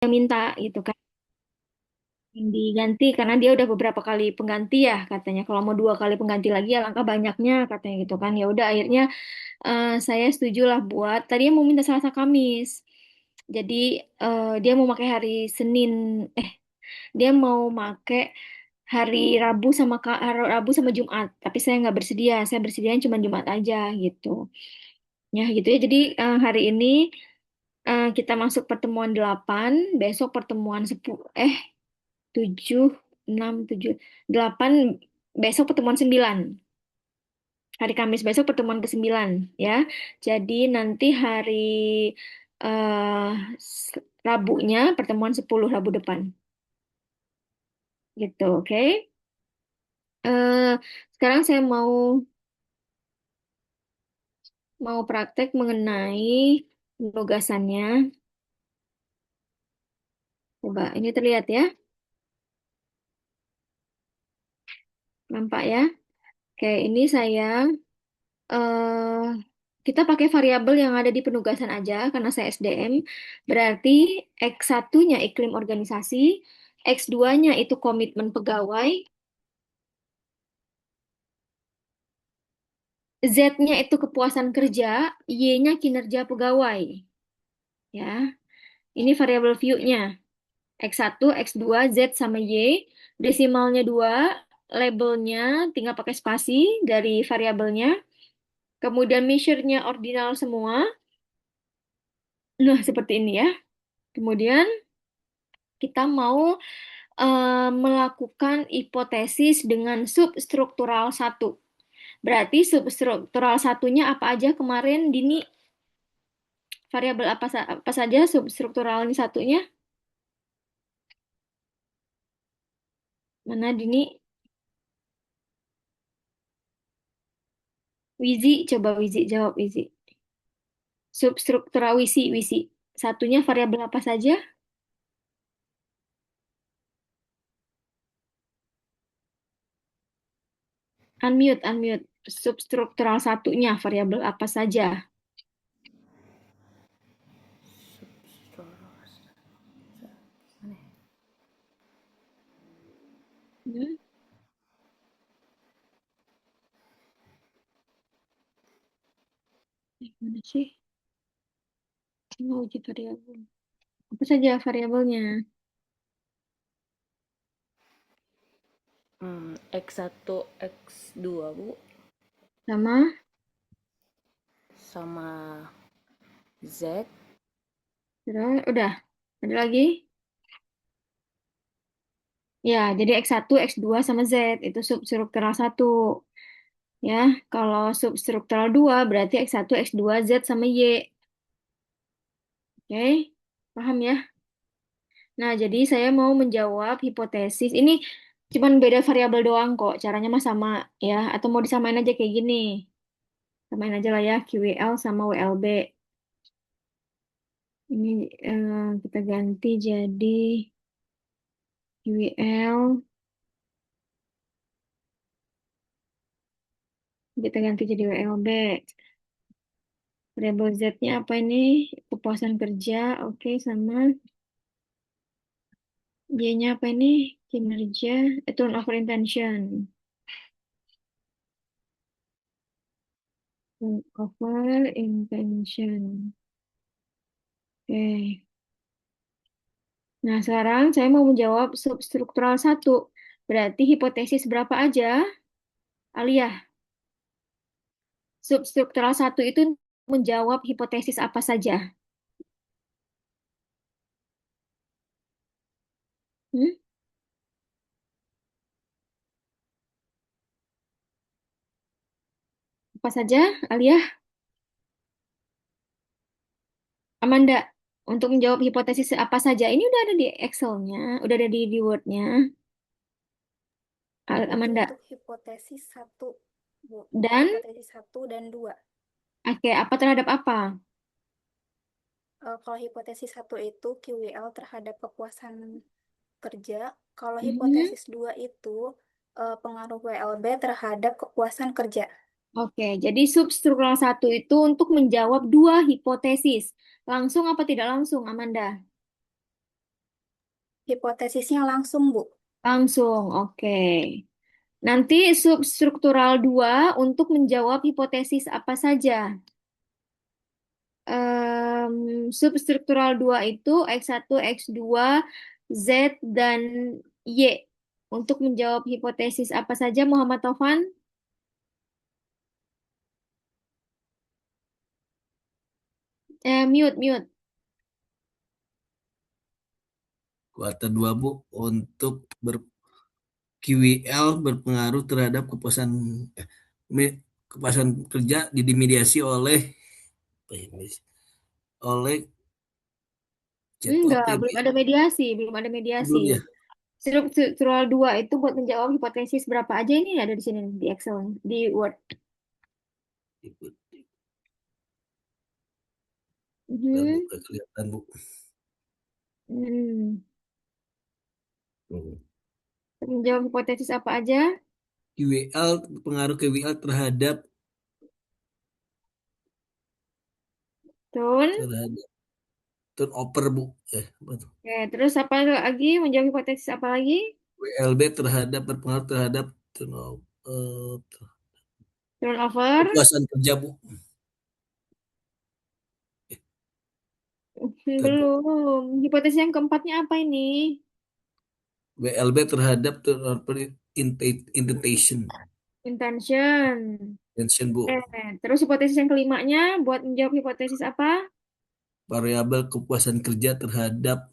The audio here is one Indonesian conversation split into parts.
yang minta gitu kan. Yang diganti karena dia udah beberapa kali pengganti ya katanya. Kalau mau 2 kali pengganti lagi ya langkah banyaknya katanya gitu kan. Ya udah akhirnya saya setuju lah buat. Tadinya mau minta Selasa Kamis. Jadi dia mau pakai hari Senin. Eh dia mau pakai hari Rabu sama Rabu sama Jumat. Tapi saya nggak bersedia. Saya bersediain cuma Jumat aja gitu. Ya gitu ya. Jadi hari ini kita masuk pertemuan 8, besok pertemuan 10, 7, 6, 7, 8, besok pertemuan 9. Hari Kamis besok pertemuan ke-9 ya. Jadi nanti hari eh Rabunya pertemuan 10 Rabu depan. Gitu, oke. Eh sekarang saya mau praktek mengenai penugasannya. Coba ini terlihat ya. Nampak ya? Oke, ini saya eh kita pakai variabel yang ada di penugasan aja karena saya SDM. Berarti X1-nya iklim organisasi, X2-nya itu komitmen pegawai, Z-nya itu kepuasan kerja, Y-nya kinerja pegawai. Ya, ini variabel view-nya. X1, X2, Z sama Y, desimalnya 2, labelnya tinggal pakai spasi dari variabelnya. Kemudian measure-nya ordinal semua. Nah, seperti ini ya. Kemudian kita mau melakukan hipotesis dengan substruktural satu. Berarti substruktural satunya apa aja kemarin, Dini? Variabel apa saja substrukturalnya satunya? Mana, Dini? Wizi, coba Wizi jawab Wizi. Substruktural Wisi. Satunya variabel apa saja? Unmute. Substruktural satunya variabel apa saja? Hmm, mana sih? Mau uji variabel. Apa saja variabelnya? X1, X2 Bu, Sama? sama Z. Terus, udah. Ada lagi? Ya, jadi X1, X2 sama Z itu substruktural satu. Ya, kalau substruktural 2 berarti X1, X2, Z sama Y. Oke, paham ya? Nah, jadi saya mau menjawab hipotesis. Ini cuman beda variabel doang kok. Caranya mah sama ya. Atau mau disamain aja kayak gini. Samain aja lah ya, QWL sama WLB. Ini kita ganti jadi QWL. Kita ganti jadi WLB. Variabel Z-nya apa ini? Kepuasan kerja, oke, sama Y-nya apa ini? Kinerja, turnover intention. Turnover intention. Oke. Nah, sekarang saya mau menjawab substruktural satu. Berarti hipotesis berapa aja? Alia, substruktural satu itu menjawab hipotesis apa saja? Hmm? Apa saja, Alia? Amanda, untuk menjawab hipotesis apa saja? Ini udah ada di Excel-nya, udah ada di Word-nya. Itu Amanda. untuk hipotesis satu, Bu. Dan, Hipotesis satu dan dua. oke, apa terhadap apa? Kalau hipotesis satu itu QWL terhadap kepuasan kerja. Kalau Mhm. hipotesis dua itu pengaruh WLB terhadap kepuasan kerja. Oke, jadi substruktural satu itu untuk menjawab 2 hipotesis. Langsung apa tidak langsung, Amanda? Hipotesisnya langsung, Bu. Langsung, oke. Nanti substruktural 2 untuk menjawab hipotesis apa saja? Em, Substruktural 2 itu X1, X2, Z, dan Y. Untuk menjawab hipotesis apa saja, Muhammad Taufan? Mute, mute. Kuartal 2 Bu, untuk QWL berpengaruh terhadap kepuasan kerja dimediasi oleh oleh Enggak, ZOTB. belum ada mediasi, belum ada mediasi. Belum ya? Struktural 2 itu buat menjawab hipotesis berapa aja ini ada di sini di Excel, di Word. Bentar, Bu, Mhm. nggak kelihatan Bu. Hmm. Hmm. Menjawab hipotesis apa aja? QWL, pengaruh QWL terhadap Tun. terhadap turnover Bu. Apa tuh? Oke, terus apa lagi? Menjawab hipotesis apa lagi? WLB berpengaruh terhadap turnover, Turnover. kepuasan kerja Bu. Bentar, Bu. Belum. Hipotesis yang keempatnya apa ini? WLB terhadap turnover intention. Intention. Intention Bu. Terus hipotesis yang kelimanya buat menjawab hipotesis apa? Variabel kepuasan kerja terhadap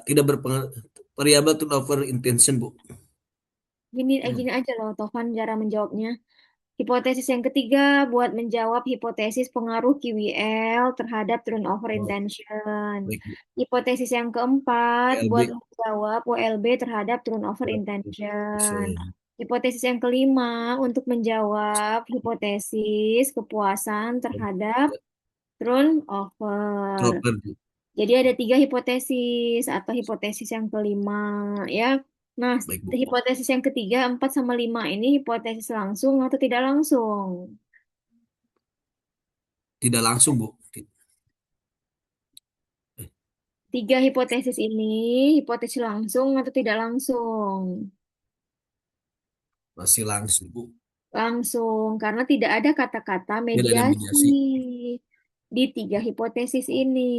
tidak berpengaruh variabel turnover intention Bu. Gini aja loh, Tovan cara menjawabnya. Hipotesis yang ketiga buat menjawab hipotesis pengaruh QWL terhadap turnover Oh, intention. baik Bu. Hipotesis yang keempat buat WLB menjawab WLB terhadap turnover intention. intention. Hipotesis yang kelima untuk menjawab hipotesis kepuasan terhadap turnover. Turnover Bu. Jadi ada tiga hipotesis atau hipotesis yang kelima ya. Nah, Baik Bu. hipotesis yang ketiga, 4 sama 5 ini hipotesis langsung atau tidak langsung? Tidak langsung Bu. Tiga hipotesis ini hipotesis langsung atau tidak langsung? Masih langsung Bu. Langsung, karena tidak ada kata-kata Tidak ada mediasi mediasi. di tiga hipotesis ini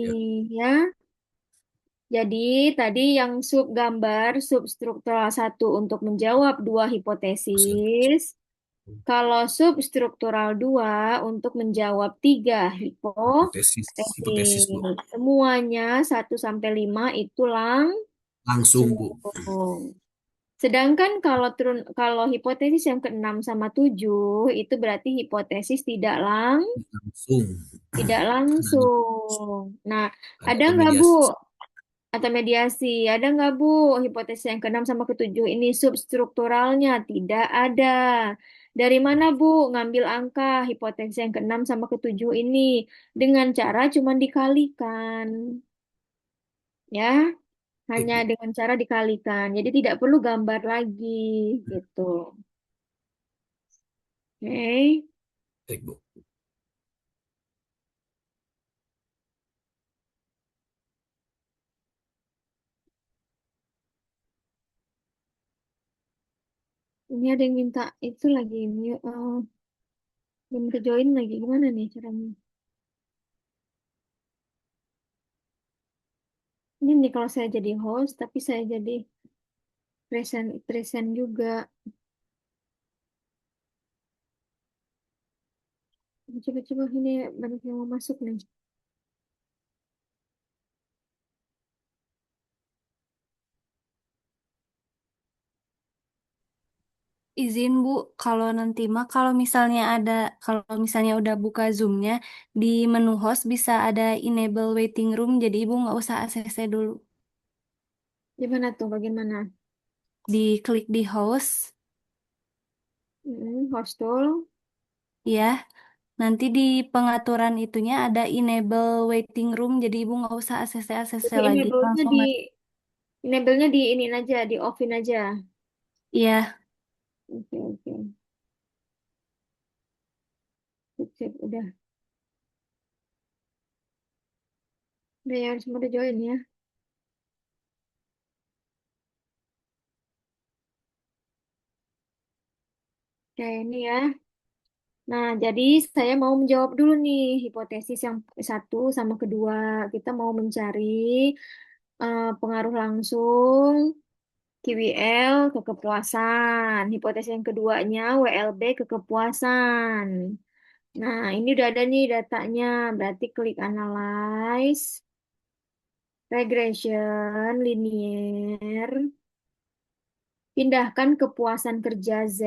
Ya, ya. Jadi tadi yang gambar substruktural satu untuk menjawab dua pasien. hipotesis. Kalau substruktural 2 untuk menjawab tiga Hipotesis hipotesis. Bu. Semuanya 1 sampai 5 itu Langsung langsung. Bu. Sedangkan kalau hipotesis yang keenam sama 7 itu berarti hipotesis Langsung. tidak Karena ada, langsung. Nah, ada ada nggak Bu mediasi. atau mediasi? Ada nggak Bu hipotesis yang keenam sama ketujuh ini substrukturalnya? Tidak ada. Dari mana Bu ngambil angka hipotesis yang keenam sama ketujuh ini? Dengan cara cuma dikalikan. Ya, Baik hanya Bu. dengan cara dikalikan. Jadi tidak perlu gambar lagi gitu. Oke. Baik Bu. Ini ada yang minta itu lagi ini yang minta join lagi gimana nih caranya? Ini nih kalau saya jadi host tapi saya jadi present juga. Coba-coba ini banyak yang mau masuk nih. Izin Bu, kalau nanti mah kalau misalnya udah buka Zoom-nya di menu host bisa ada enable waiting room, jadi Ibu nggak usah ACC dulu. Gimana tuh? Bagaimana? Diklik di host, Host tool. ya. Nanti di pengaturan itunya ada enable waiting room, jadi Ibu nggak usah ACC Jadi lagi, langsung aja. enable-nya di ini aja, di offin aja. Iya, Oke, oke. Sip, sip, udah. Udah ya, semua udah join ya. Oke, ini ya. Nah, jadi saya mau menjawab dulu nih hipotesis yang satu sama kedua. Kita mau mencari pengaruh langsung QWL ke kepuasan. Hipotesis yang keduanya WLB ke kepuasan. Nah, ini udah ada nih datanya. Berarti klik analyze, regression, linear. Pindahkan kepuasan kerja Z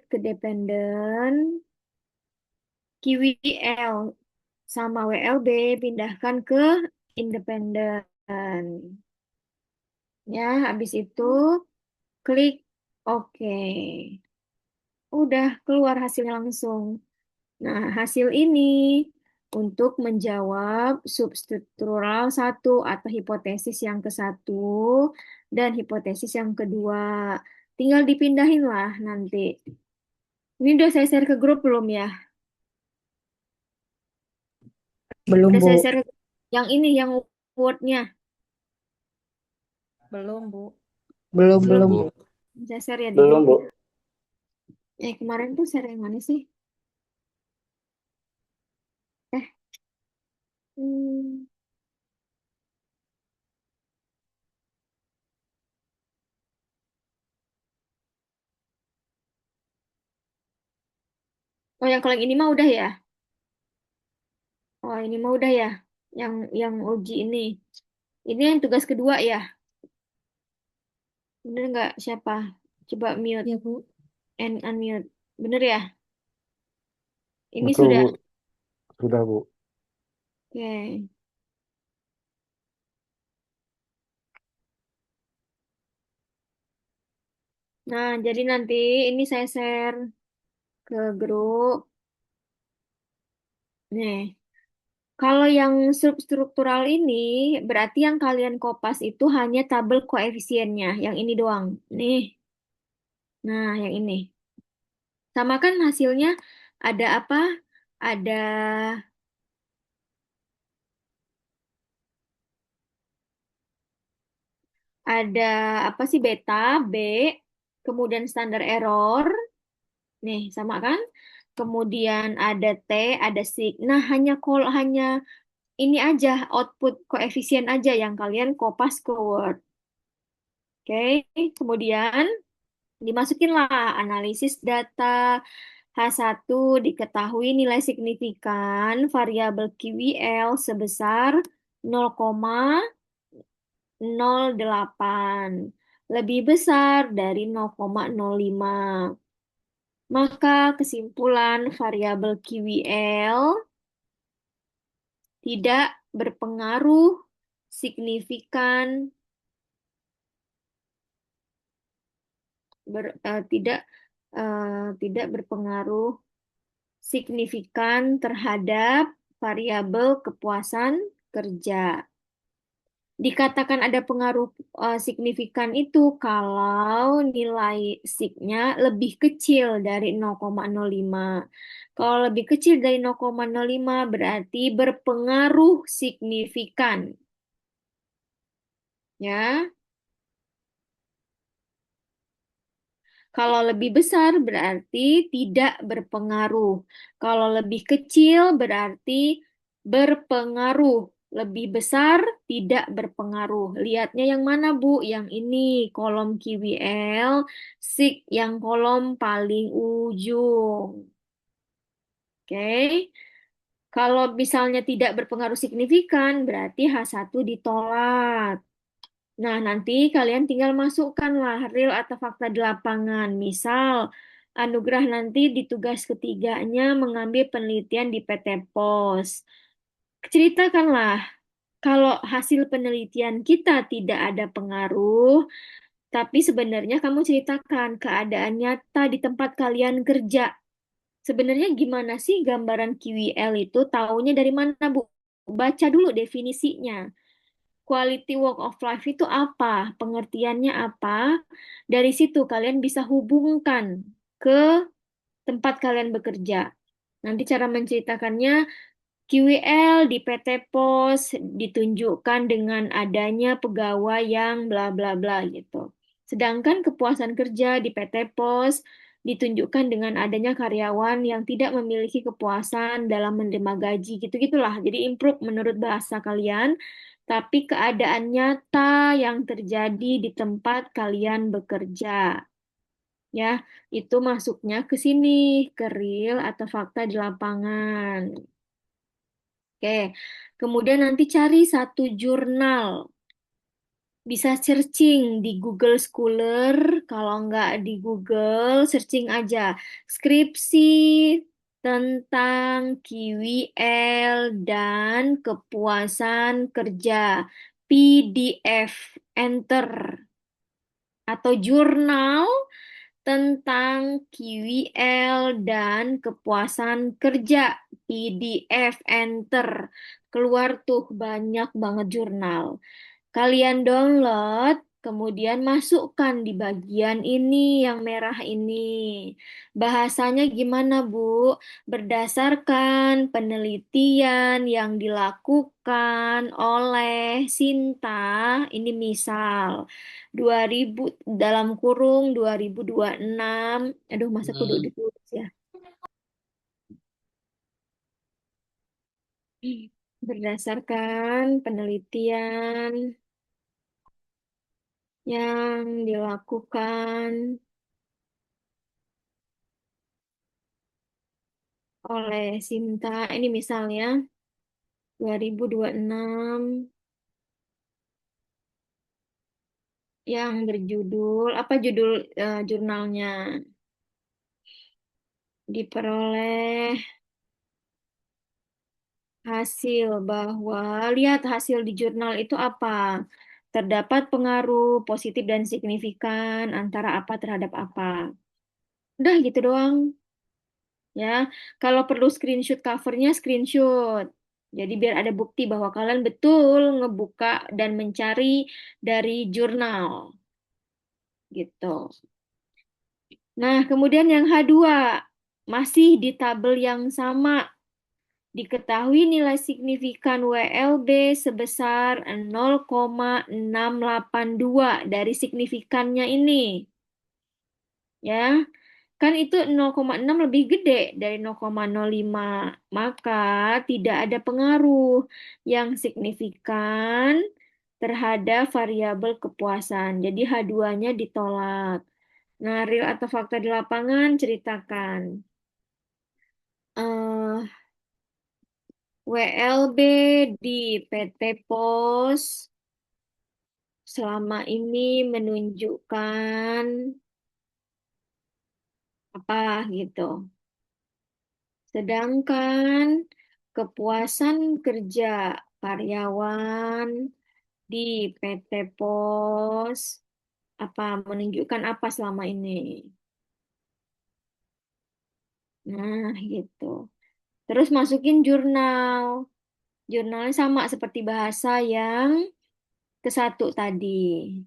ke dependen. QWL sama WLB pindahkan ke independen. Ya, habis itu klik OK. Udah keluar hasilnya langsung. Nah, hasil ini untuk menjawab substruktural satu atau hipotesis yang ke satu dan hipotesis yang kedua. Tinggal dipindahin lah nanti. Ini udah saya share ke grup belum ya? Belum, Udah Bu. saya share ke yang ini, yang Word-nya. Belum, Bu. Belum, Belum, belum, Bu. Bu. saya share ya di Belum, grup Bu. ya. Kemarin tuh share yang mana sih? Eh, hmm. Oh, yang kalau yang ini mah udah ya? Oh, ini mah udah ya? Yang uji ini. Ini yang tugas kedua ya? Bener nggak? Siapa? Coba mute Ya, Bu. and unmute. Bener ya? Ini Betul, sudah. Bu. Sudah, Bu. Oke. Nah, jadi nanti ini saya share ke grup. Nih, kalau yang substruktural ini berarti yang kalian kopas itu hanya tabel koefisiennya. Yang ini doang. Nih. Nah, yang ini. Sama kan hasilnya ada apa? Ada ada apa sih beta, B, kemudian standar error. Nih, sama kan? Kemudian ada T, ada sig. Nah, hanya ini aja output koefisien aja yang kalian kopas ke Word. Oke, kemudian dimasukinlah analisis data H1 diketahui nilai signifikan variabel QWL sebesar 0,08 lebih besar dari 0,05. Maka kesimpulan variabel QWL tidak berpengaruh signifikan tidak tidak berpengaruh signifikan terhadap variabel kepuasan kerja. Dikatakan ada pengaruh signifikan itu kalau nilai signya lebih kecil dari 0,05. Kalau lebih kecil dari 0,05 berarti berpengaruh signifikan. Ya. Kalau lebih besar berarti tidak berpengaruh. Kalau lebih kecil berarti berpengaruh. Lebih besar tidak berpengaruh. Lihatnya yang mana, Bu? Yang ini kolom QWL, sig yang kolom paling ujung. Oke. Kalau misalnya tidak berpengaruh signifikan, berarti H1 ditolak. Nah, nanti kalian tinggal masukkanlah real atau fakta di lapangan. Misal, Anugerah nanti di tugas ketiganya mengambil penelitian di PT POS. Ceritakanlah, kalau hasil penelitian kita tidak ada pengaruh, tapi sebenarnya kamu ceritakan keadaan nyata di tempat kalian kerja. Sebenarnya gimana sih gambaran QWL itu? Taunya dari mana, Bu? Baca dulu definisinya. Quality work of life itu apa? Pengertiannya apa? Dari situ kalian bisa hubungkan ke tempat kalian bekerja. Nanti cara menceritakannya QWL di PT POS ditunjukkan dengan adanya pegawai yang bla bla bla gitu. Sedangkan kepuasan kerja di PT POS ditunjukkan dengan adanya karyawan yang tidak memiliki kepuasan dalam menerima gaji, gitu-gitulah. Jadi improve menurut bahasa kalian, tapi keadaan nyata yang terjadi di tempat kalian bekerja. Ya, itu masuknya ke sini, ke real atau fakta di lapangan. Oke, kemudian nanti cari satu jurnal. Bisa searching di Google Scholar, kalau nggak di Google, searching aja. Skripsi tentang KWL dan kepuasan kerja. PDF, enter. Atau jurnal tentang KWL dan kepuasan kerja. PDF, enter. Keluar tuh banyak banget jurnal. Kalian download, kemudian masukkan di bagian ini yang merah ini. Bahasanya gimana, Bu? Berdasarkan penelitian yang dilakukan oleh Sinta, ini misal 2000 dalam kurung 2026. Aduh, masa kudu Hmm. ditulis ya. Berdasarkan penelitian yang dilakukan oleh Sinta. Ini misalnya 2026 yang berjudul, apa judul jurnalnya? Diperoleh hasil bahwa, lihat hasil di jurnal itu apa? Terdapat pengaruh positif dan signifikan antara apa terhadap apa. Udah gitu doang. Ya, kalau perlu screenshot covernya, screenshot. Jadi biar ada bukti bahwa kalian betul ngebuka dan mencari dari jurnal, gitu. Nah, kemudian yang H2, masih di tabel yang sama. Diketahui nilai signifikan WLB sebesar 0,682 dari signifikannya ini. Ya, kan itu 0,6 lebih gede dari 0,05. Maka tidak ada pengaruh yang signifikan terhadap variabel kepuasan. Jadi H2-nya ditolak. Nah, real atau fakta di lapangan ceritakan. WLB di PT POS selama ini menunjukkan apa gitu. Sedangkan kepuasan kerja karyawan di PT POS apa menunjukkan apa selama ini. Nah, gitu. Terus masukin jurnal. Jurnalnya sama seperti bahasa yang ke satu tadi.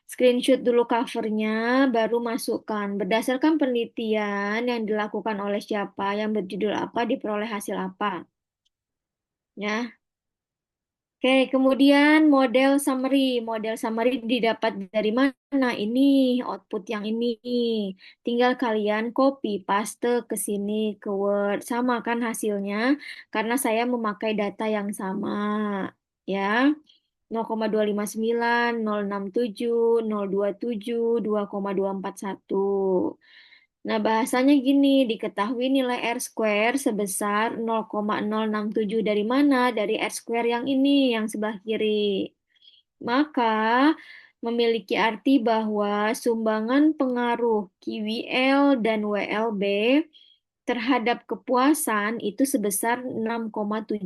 Screenshot dulu covernya, baru masukkan. Berdasarkan penelitian yang dilakukan oleh siapa, yang berjudul apa, diperoleh hasil apa. Ya. Oke, kemudian model summary. Model summary didapat dari mana? Ini, output yang ini. Tinggal kalian copy, paste ke sini, ke Word. Sama kan hasilnya, karena saya memakai data yang sama. Ya. 0,259, 067, 027, 2,241. Nah, bahasanya gini, diketahui nilai R square sebesar 0,067 dari mana? Dari R square yang ini, yang sebelah kiri. Maka memiliki arti bahwa sumbangan pengaruh QWL dan WLB terhadap kepuasan itu sebesar 6,7%.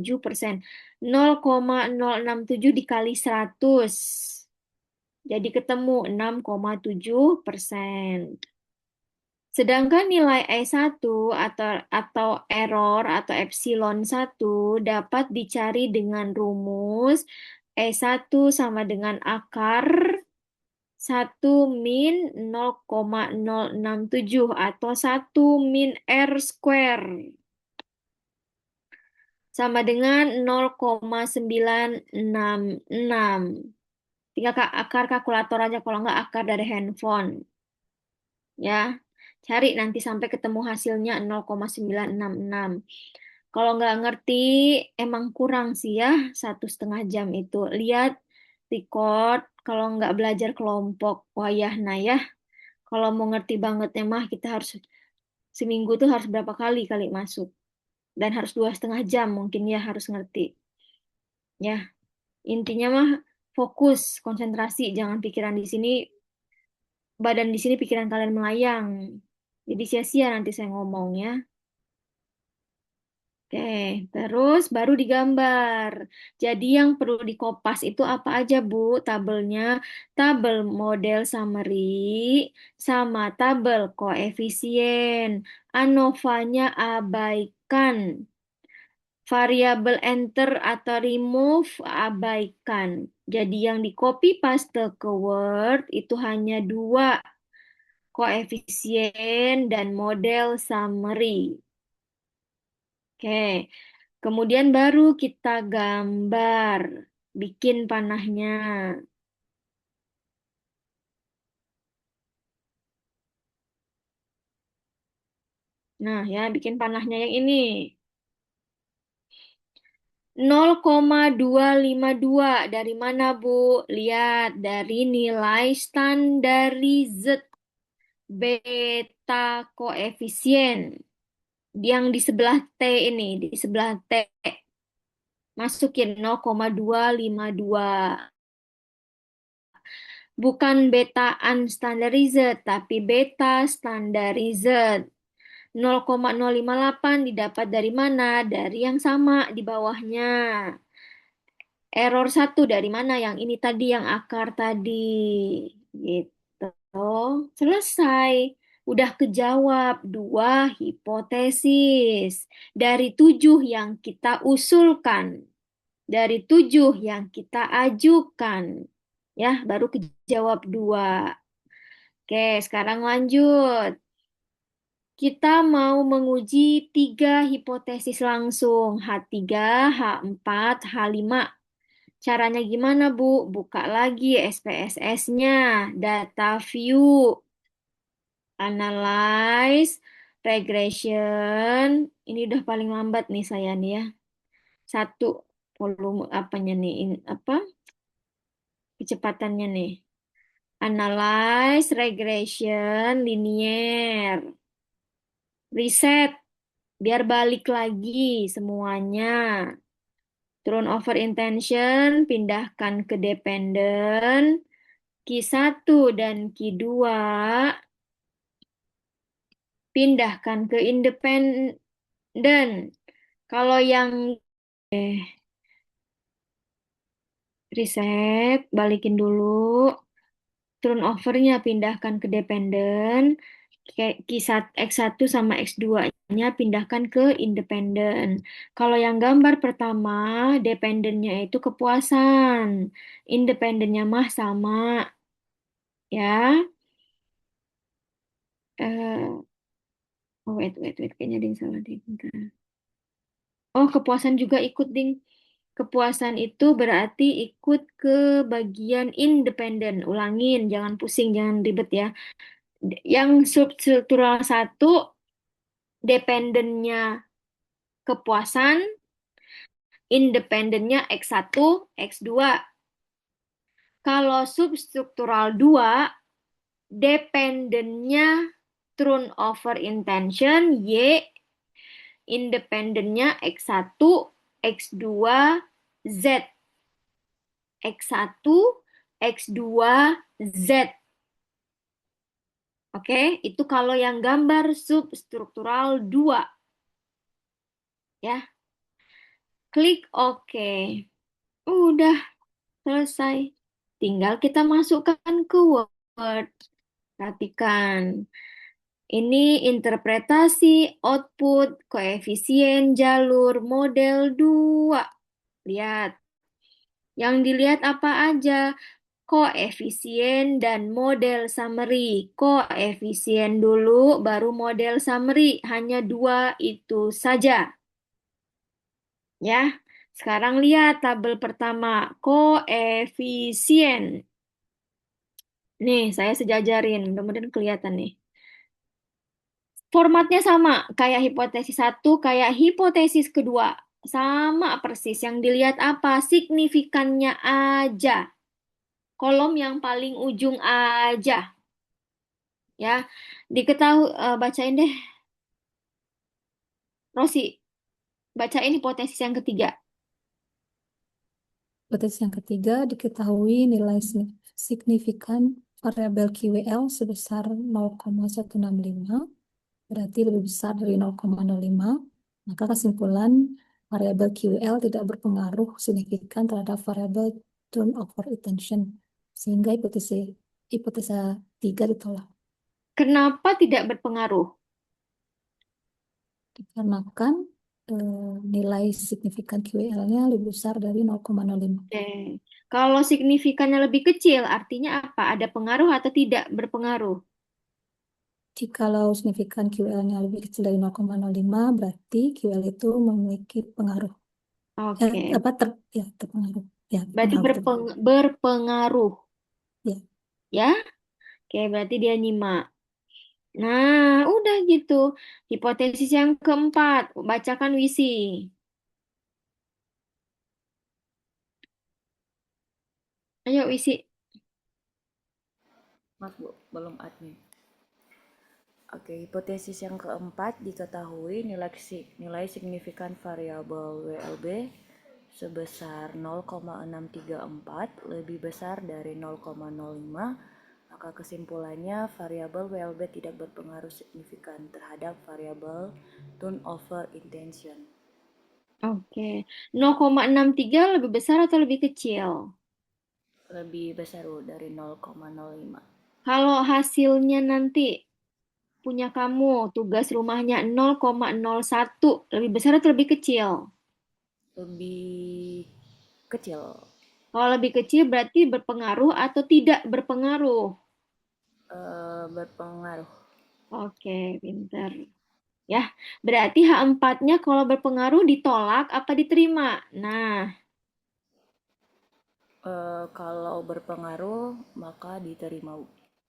0,067 dikali 100. Jadi ketemu 6,7%. Sedangkan nilai E1 atau error atau epsilon 1 dapat dicari dengan rumus E1 sama dengan akar 1 min 0,067 atau 1 min R square sama dengan 0,966. Tinggal akar kalkulator aja kalau nggak akar dari handphone. Ya. Cari nanti sampai ketemu hasilnya 0,966. Kalau nggak ngerti, emang kurang sih ya 1,5 jam itu. Lihat, record, kalau nggak belajar kelompok, wayah nah ya. Kalau mau ngerti bangetnya mah kita harus seminggu tuh harus berapa kali kali masuk. Dan harus 2,5 jam mungkin ya harus ngerti. Ya, intinya mah fokus, konsentrasi, jangan pikiran di sini, badan di sini, pikiran kalian melayang. Jadi sia-sia nanti saya ngomong ya. Oke, terus baru digambar. Jadi yang perlu dikopas itu apa aja, Bu? Tabelnya, tabel model summary, sama tabel koefisien. ANOVA-nya abaikan. Variabel enter atau remove abaikan. Jadi yang di copy paste ke Word itu hanya dua, koefisien dan model summary. Oke, kemudian baru kita gambar, bikin panahnya. Nah ya, bikin panahnya yang ini. 0,252 dari mana, Bu? Lihat dari nilai standarized beta koefisien yang di sebelah T ini, di sebelah T. Masukin 0,252. Bukan beta unstandarized, tapi beta standarized. 0,058 didapat dari mana? Dari yang sama di bawahnya. Error 1 dari mana? Yang ini tadi, yang akar tadi. Gitu. Selesai. Udah kejawab 2 hipotesis. Dari 7 yang kita usulkan. Dari 7 yang kita ajukan. Ya, baru kejawab 2. Oke, sekarang lanjut. Kita mau menguji 3 hipotesis langsung. H3, H4, H5. Caranya gimana, Bu? Buka lagi SPSS-nya. Data view. Analyze. Regression. Ini udah paling lambat nih saya nih ya. Satu volume apanya nih? Apa? Kecepatannya nih. Analyze, regression, linear. Reset, biar balik lagi semuanya. Turnover intention, pindahkan ke dependent. Q1 dan Q2, pindahkan ke independen. Kalau yang reset, balikin dulu. Turnovernya pindahkan ke dependen. X1 sama X2-nya pindahkan ke independen. Kalau yang gambar pertama, dependennya itu kepuasan. Independennya mah sama. Ya. Oh, wait. Kayaknya ada yang salah deh. Bentar. Oh, kepuasan juga ikut, Ding. Kepuasan itu berarti ikut ke bagian independen. Ulangin, jangan pusing, jangan ribet ya. Yang substruktural 1, dependennya kepuasan, independennya X1, X2. Kalau substruktural 2, dependennya turnover intention Y, independennya X1, X2, Z. X1, X2, Z. Oke, itu kalau yang gambar substruktural 2. Ya, klik OK. Udah selesai. Tinggal kita masukkan ke Word. Perhatikan. Ini interpretasi output koefisien jalur model 2. Lihat. Yang dilihat apa aja? Koefisien dan model summary. Koefisien dulu, baru model summary. Hanya 2 itu saja. Ya, sekarang lihat tabel pertama. Koefisien. Nih, saya sejajarin. Mudah-mudahan kelihatan nih. Formatnya sama, kayak hipotesis satu, kayak hipotesis kedua. Sama persis. Yang dilihat apa? Signifikannya aja. Kolom yang paling ujung aja. Ya, diketahui, bacain deh, Rosi. Bacain hipotesis yang ketiga. Hipotesis yang ketiga, diketahui nilai signifikan variabel QWL sebesar 0,165, berarti lebih besar dari 0,05. Maka kesimpulan variabel QWL tidak berpengaruh signifikan terhadap variabel turnover intention, sehingga hipotesa 3 ditolak. Kenapa tidak berpengaruh? Dikarenakan nilai signifikan QWL-nya lebih besar dari 0,05. Oke. Kalau signifikannya lebih kecil, artinya apa? Ada pengaruh atau tidak berpengaruh? Jikalau signifikan QL-nya lebih kecil dari 0,05, berarti QL itu memiliki pengaruh. Oke. Terpengaruh. Ya, Berarti pengaruh. berpengaruh. Ya, Ya? Oke, berarti dia nyimak. Nah, udah gitu. Hipotesis yang keempat, bacakan Wisi. Ayo Wisi. Maaf Bu, belum admin. Oke, hipotesis yang keempat, diketahui nilai signifikan variabel WLB sebesar 0,634 lebih besar dari 0,05, maka kesimpulannya variabel WLB tidak berpengaruh signifikan terhadap variabel turnover intention. Oke. 0,63 lebih besar atau lebih kecil? Lebih besar Bu, dari 0,05. Kalau hasilnya nanti punya kamu, tugas rumahnya 0,01, lebih besar atau lebih kecil? Lebih kecil. Kalau lebih kecil berarti berpengaruh atau tidak berpengaruh? Berpengaruh. Oke, pinter. Ya, berarti H4-nya kalau berpengaruh ditolak apa diterima? Nah, Kalau berpengaruh maka diterima.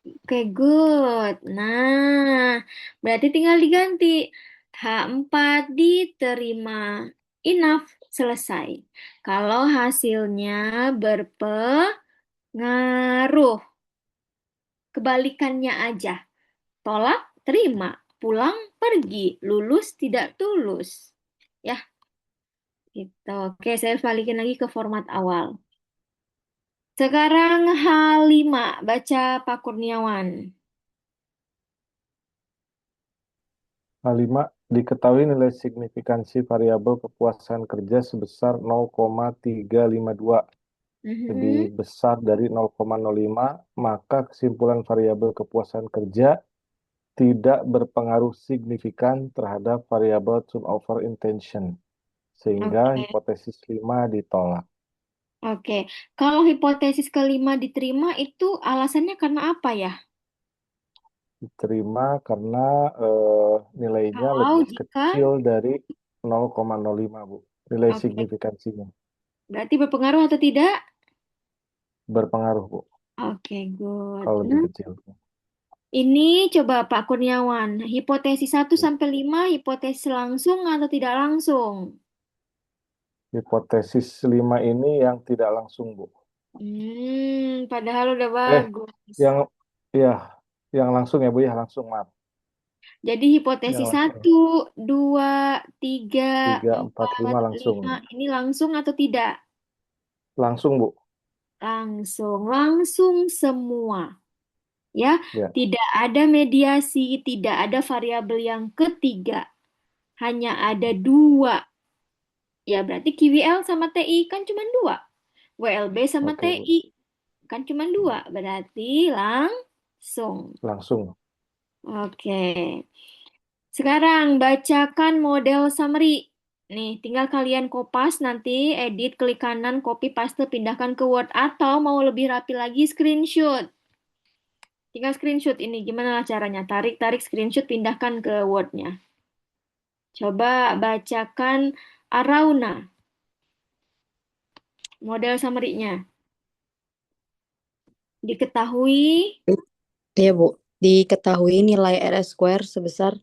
oke, good. Nah, berarti tinggal diganti. H4 diterima. Enough, selesai. Kalau hasilnya berpengaruh, kebalikannya aja. Tolak, terima. Pulang, pergi. Lulus, tidak tulus. Ya, gitu. Oke, saya balikin lagi ke format awal. Sekarang H5, baca Pak Kurniawan. H5, diketahui nilai signifikansi variabel kepuasan kerja sebesar 0,352 lebih Mhm. besar dari 0,05, maka kesimpulan variabel kepuasan kerja tidak berpengaruh signifikan terhadap variabel turnover intention, sehingga Oke, hipotesis 5 ditolak. oke. Kalau hipotesis kelima diterima itu alasannya karena apa ya? Diterima karena nilainya Kalau lebih jika, kecil dari 0,05, Bu. Nilai oke, signifikansinya berarti berpengaruh atau tidak? berpengaruh, Bu, Oke, good. kalau lebih Nah, kecil. ini coba Pak Kurniawan, hipotesis 1 sampai 5, hipotesis langsung atau tidak langsung? Hipotesis 5 ini yang tidak langsung, Bu. Padahal udah Eh, bagus. yang ya, yang langsung ya, Bu ya, langsung, maaf. Jadi Yang hipotesis langsung. 1, 2, 3, 3, 4, 4, 5 langsung. 5 ini langsung atau tidak? Langsung, Bu. Langsung, langsung semua. Ya, Ya, tidak ada mediasi, tidak ada variabel yang ketiga. Hanya ada dua. Ya, berarti QWL sama TI kan cuma dua. WLB sama oke, Bu. TI kan cuma dua. Berarti langsung. Langsung. Oke. Sekarang bacakan model summary. Nih, tinggal kalian kopas nanti, edit, klik kanan, copy, paste, pindahkan ke Word. Atau mau lebih rapi lagi, screenshot. Tinggal screenshot ini, gimana caranya? Tarik screenshot, pindahkan ke Word-nya. Coba bacakan Arauna, model summary-nya. Diketahui, Iya, Bu. diketahui nilai RS square sebesar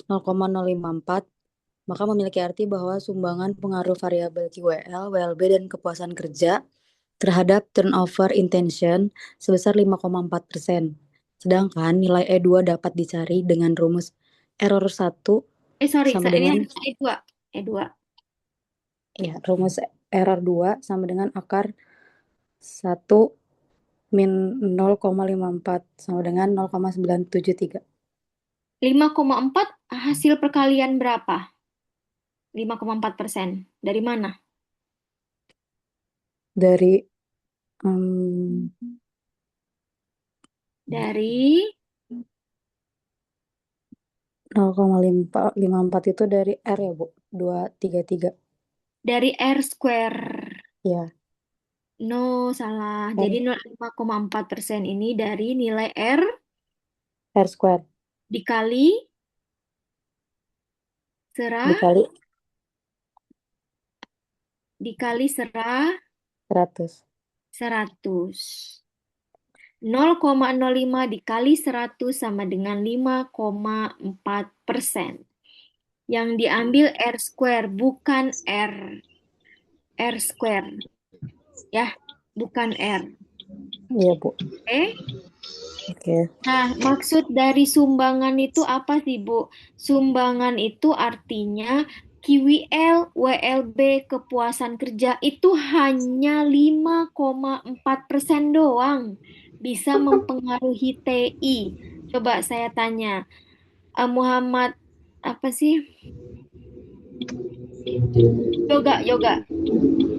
0,054, maka memiliki arti bahwa sumbangan pengaruh variabel QWL, WLB, dan kepuasan kerja terhadap turnover intention sebesar 5,4%. Sedangkan nilai E2 dapat dicari dengan rumus error 1 Sorry, sama ini dengan E2. E2. ya, rumus error 2 sama dengan akar 1 min 0,54 sama dengan 0,973. 5,4 hasil perkalian berapa? 5,4%. Dari mana? Dari Dari 0,554 itu dari R ya, Bu? 233. dari R square. Ya, No, salah. R, Jadi 5,4% ini dari nilai R R square dikali serah dikali serah 100. 100. 0,05 dikali 100 sama dengan 5,4%. Yang diambil R square, bukan R. R square. Ya, bukan R. Iya, Bu. Oke? Oke. Nah, maksud dari sumbangan itu apa sih, Bu? Sumbangan itu artinya QWL, WLB, kepuasan kerja itu hanya 5,4% doang bisa mempengaruhi TI. Coba saya tanya, Muhammad apa sih? Yoga.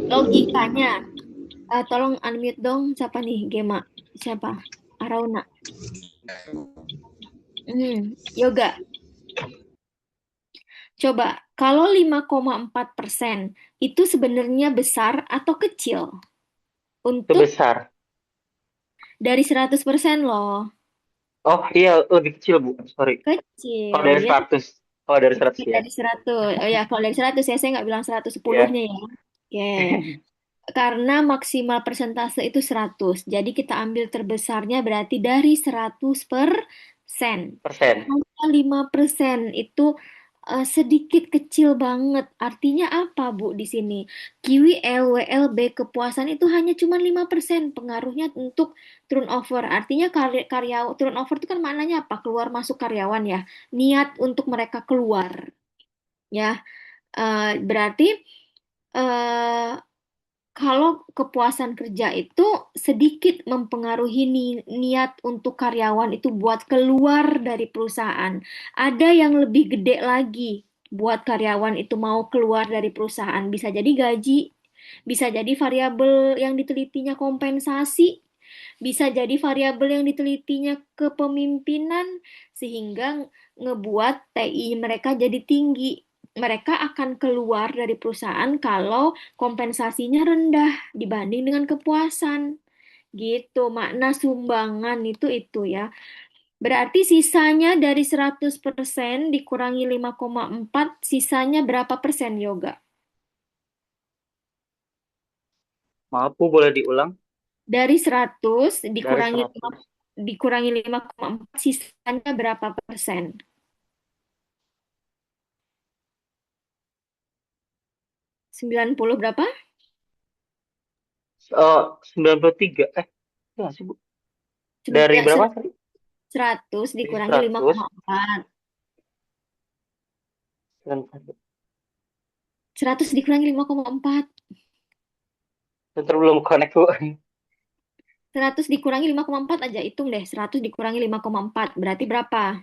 Logikanya. Tolong unmute dong. Siapa nih, Gema? Siapa? Arauna. Yoga. Coba, kalau 5,4% itu sebenarnya besar atau kecil? Itu Untuk besar. dari 100% loh. Oh iya, lebih kecil, Bu. Sorry. Kalau Kecil, dari ya. 100. Kalau dari 100 ya. Dari 100. Oh ya, kalau dari 100 ya, saya nggak bilang Iya. 110-nya ya. Oke. Karena maksimal persentase itu 100. Jadi kita ambil terbesarnya berarti dari 100%. Persen. Hanya 5% itu sedikit kecil banget. Artinya apa, Bu, di sini? QWL, WLB, kepuasan itu hanya cuma 5% pengaruhnya untuk turnover. Artinya karyawan turnover itu kan maknanya apa? Keluar masuk karyawan ya. Niat untuk mereka keluar. Ya. Berarti eh, kalau kepuasan kerja itu sedikit mempengaruhi niat untuk karyawan itu buat keluar dari perusahaan. Ada yang lebih gede lagi buat karyawan itu mau keluar dari perusahaan. Bisa jadi gaji, bisa jadi variabel yang ditelitinya kompensasi, bisa jadi variabel yang ditelitinya kepemimpinan, sehingga ngebuat TI mereka jadi tinggi. Mereka akan keluar dari perusahaan kalau kompensasinya rendah dibanding dengan kepuasan. Gitu, makna sumbangan itu ya. Berarti sisanya dari 100% dikurangi 5,4, sisanya berapa persen, Yoga? Maaf, Bu, boleh diulang? Dari 100 Dari dikurangi 100. dikurangi 5,4, sisanya berapa persen? 90 berapa? 93. Ya sih, Bu. Dari berapa tadi? 100 Dari dikurangi 100. 5,4. 100 dikurangi 5,4. Bentar, belum connect, Bu. 100 dikurangi 5,4 aja, hitung deh. 100 dikurangi 5,4 berarti berapa?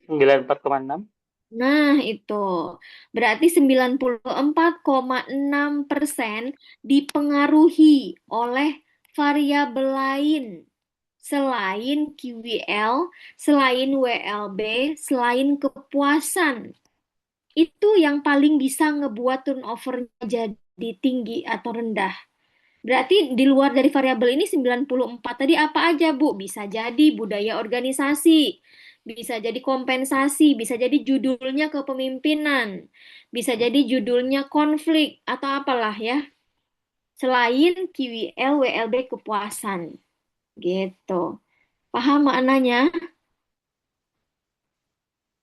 94,6. Nah, itu. Berarti 94,6% dipengaruhi oleh variabel lain selain QWL, selain WLB, selain kepuasan. Itu yang paling bisa ngebuat turnover-nya jadi tinggi atau rendah. Berarti di luar dari variabel ini 94 tadi apa aja, Bu? Bisa jadi budaya organisasi, bisa jadi kompensasi, bisa jadi judulnya kepemimpinan, bisa jadi judulnya konflik atau apalah ya. Selain QWL, WLB kepuasan. Gitu. Paham maknanya?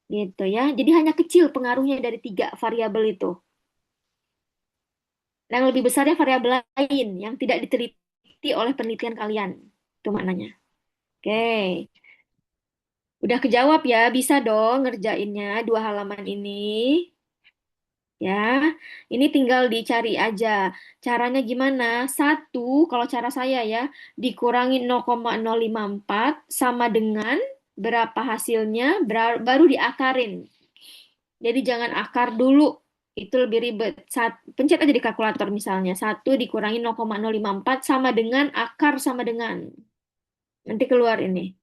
Gitu ya. Jadi hanya kecil pengaruhnya dari 3 variabel itu. Yang lebih besarnya variabel lain yang tidak diteliti oleh penelitian kalian. Itu maknanya. Oke. Udah kejawab ya, bisa dong ngerjainnya 2 halaman ini. Ya, ini tinggal dicari aja. Caranya gimana? Satu, kalau cara saya ya, dikurangi 0,054 sama dengan berapa hasilnya, baru diakarin. Jadi jangan akar dulu. Itu lebih ribet. Pencet aja di kalkulator misalnya. 1 dikurangi 0,054 sama dengan akar sama dengan. Nanti keluar ini.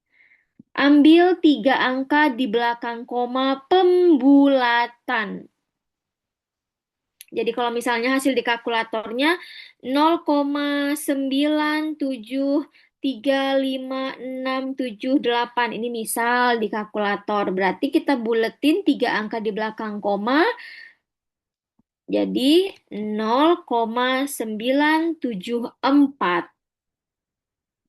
Ambil 3 angka di belakang koma pembulatan. Jadi kalau misalnya hasil di kalkulatornya 0,9735678. Ini misal di kalkulator. Berarti kita buletin 3 angka di belakang koma. Jadi 0,974.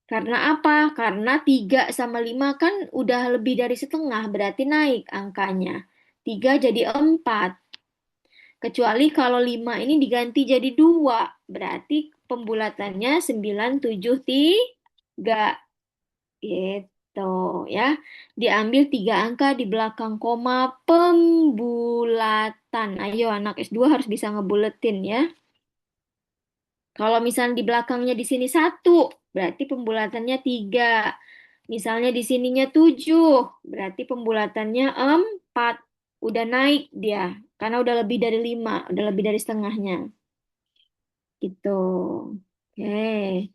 Karena apa? Karena 3 sama 5 kan udah lebih dari setengah, berarti naik angkanya. 3 jadi 4. Kecuali kalau 5 ini diganti jadi 2, berarti pembulatannya 973. Gitu ya. Diambil 3 angka di belakang koma pembulatan. Ayo anak S2 harus bisa ngebuletin ya. Kalau misalnya di belakangnya di sini 1, berarti pembulatannya 3. Misalnya di sininya 7, berarti pembulatannya 4. Udah naik dia, karena udah lebih dari 5, udah lebih dari setengahnya. Gitu. Oke.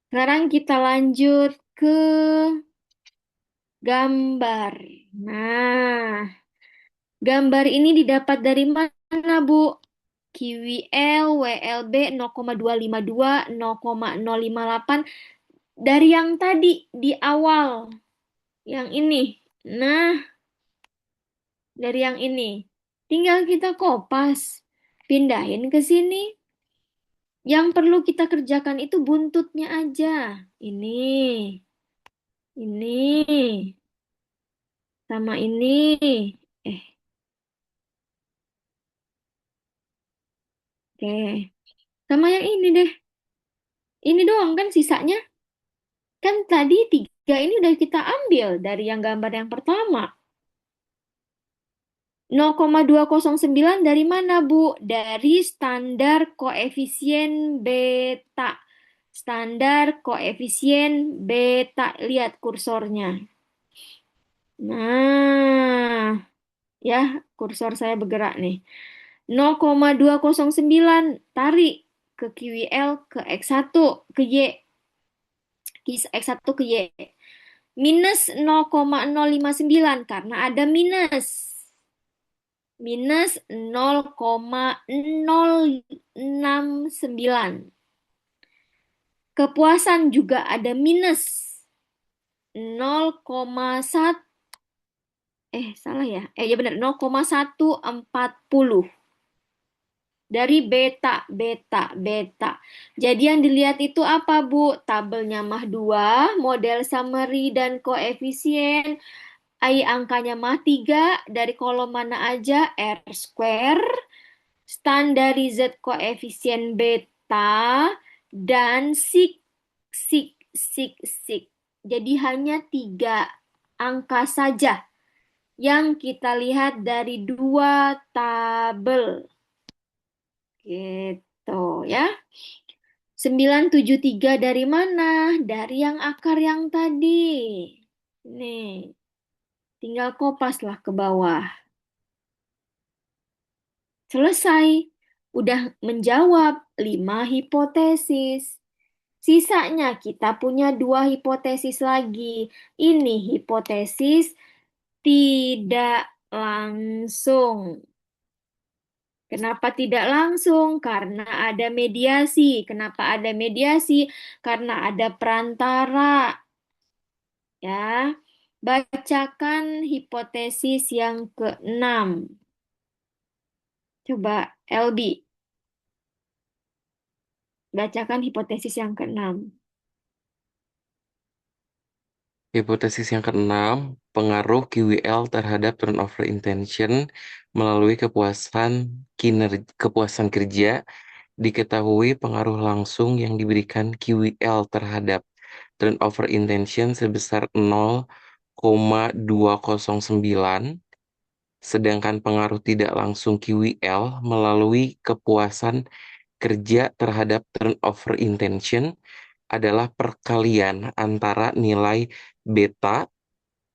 Sekarang kita lanjut ke gambar. Nah, gambar ini didapat dari mana, Bu? QWL, WLB 0,252, 0,058 dari yang tadi di awal. Yang ini. Nah, dari yang ini. Tinggal kita kopas. Pindahin ke sini. Yang perlu kita kerjakan itu buntutnya aja. Ini. Ini. Sama ini. Eh, oke. Sama yang ini deh. Ini doang kan sisanya. Kan tadi 3 ini udah kita ambil dari yang gambar yang pertama. 0,209 dari mana, Bu? Dari standar koefisien beta. Standar koefisien beta. Lihat kursornya. Nah, ya, kursor saya bergerak nih. 0,209 tarik ke QWL ke X1 ke Y. X1 ke Y. Minus 0,059 karena ada minus. Minus 0,069. Kepuasan juga ada minus 0,1. Salah ya? Ya benar, 0,140. Dari beta, beta, beta. Jadi yang dilihat itu apa, Bu? Tabelnya mah 2, model summary dan koefisien. Angkanya mah 3, dari kolom mana aja? R square, standarized koefisien beta, dan sig, sig, sig, sig. Jadi hanya 3 angka saja yang kita lihat dari 2 tabel. Gitu ya. 973 dari mana? Dari yang akar yang tadi. Nih, tinggal kopaslah ke bawah. Selesai. Udah menjawab 5 hipotesis. Sisanya kita punya 2 hipotesis lagi. Ini hipotesis tidak langsung. Kenapa tidak langsung? Karena ada mediasi. Kenapa ada mediasi? Karena ada perantara. Ya, bacakan hipotesis yang ke-6. Coba LB, bacakan hipotesis yang ke-6. Hipotesis yang keenam, pengaruh QWL terhadap turnover intention melalui kepuasan kerja. Diketahui pengaruh langsung yang diberikan QWL terhadap turnover intention sebesar 0,209, sedangkan pengaruh tidak langsung QWL melalui kepuasan kerja terhadap turnover intention adalah perkalian antara nilai beta,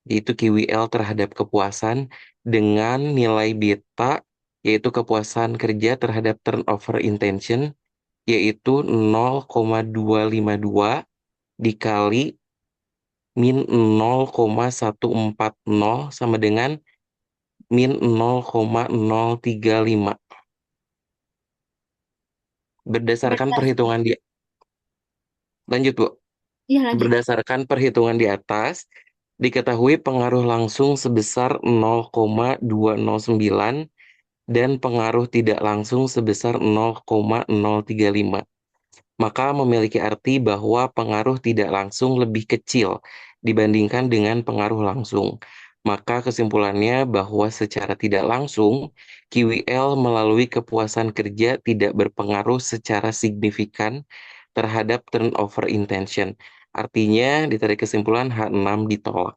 yaitu QWL terhadap kepuasan, dengan nilai beta, yaitu kepuasan kerja terhadap turnover intention, yaitu 0,252 dikali min 0,140 sama dengan min 0,035. Berdasarkan perhitungan di Lanjut, Bu. Ya, lanjut. Berdasarkan perhitungan di atas, diketahui pengaruh langsung sebesar 0,209 dan pengaruh tidak langsung sebesar 0,035. Maka memiliki arti bahwa pengaruh tidak langsung lebih kecil dibandingkan dengan pengaruh langsung. Maka kesimpulannya bahwa secara tidak langsung, QWL melalui kepuasan kerja tidak berpengaruh secara signifikan terhadap turnover intention. Artinya, ditarik kesimpulan H6 ditolak.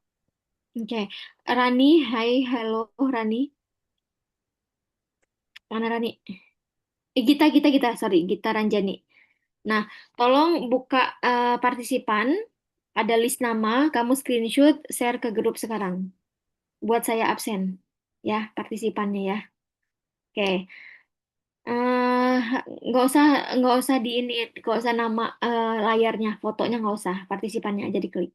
Oke. Rani, hai, halo Rani. Mana Rani? Sorry, Gita Ranjani. Nah, tolong buka partisipan, ada list nama, kamu screenshot, share ke grup sekarang. Buat saya absen, ya, partisipannya ya. Oke. eh nggak usah di ini, nggak usah nama layarnya, fotonya nggak usah, partisipannya aja diklik.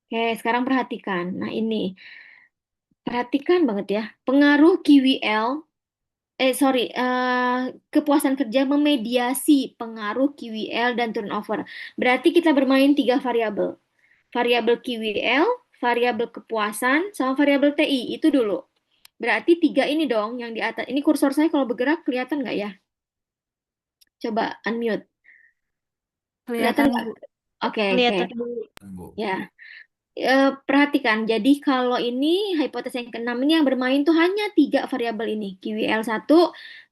Oke, sekarang perhatikan. Nah, ini. Perhatikan banget ya, pengaruh QWL, kepuasan kerja memediasi pengaruh QWL dan turnover. Berarti kita bermain 3 variabel. Variabel QWL, variabel kepuasan, sama variabel TI. Itu dulu. Berarti 3 ini dong yang di atas. Ini kursor saya kalau bergerak kelihatan nggak ya? Coba unmute. Kelihatan Kelihatan, nggak? Bu. Oke, Kelihatan, oke. Bu. Bu. Ya. Perhatikan, jadi kalau ini hipotesis yang keenam ini yang bermain tuh hanya 3 variabel ini, QWL 1,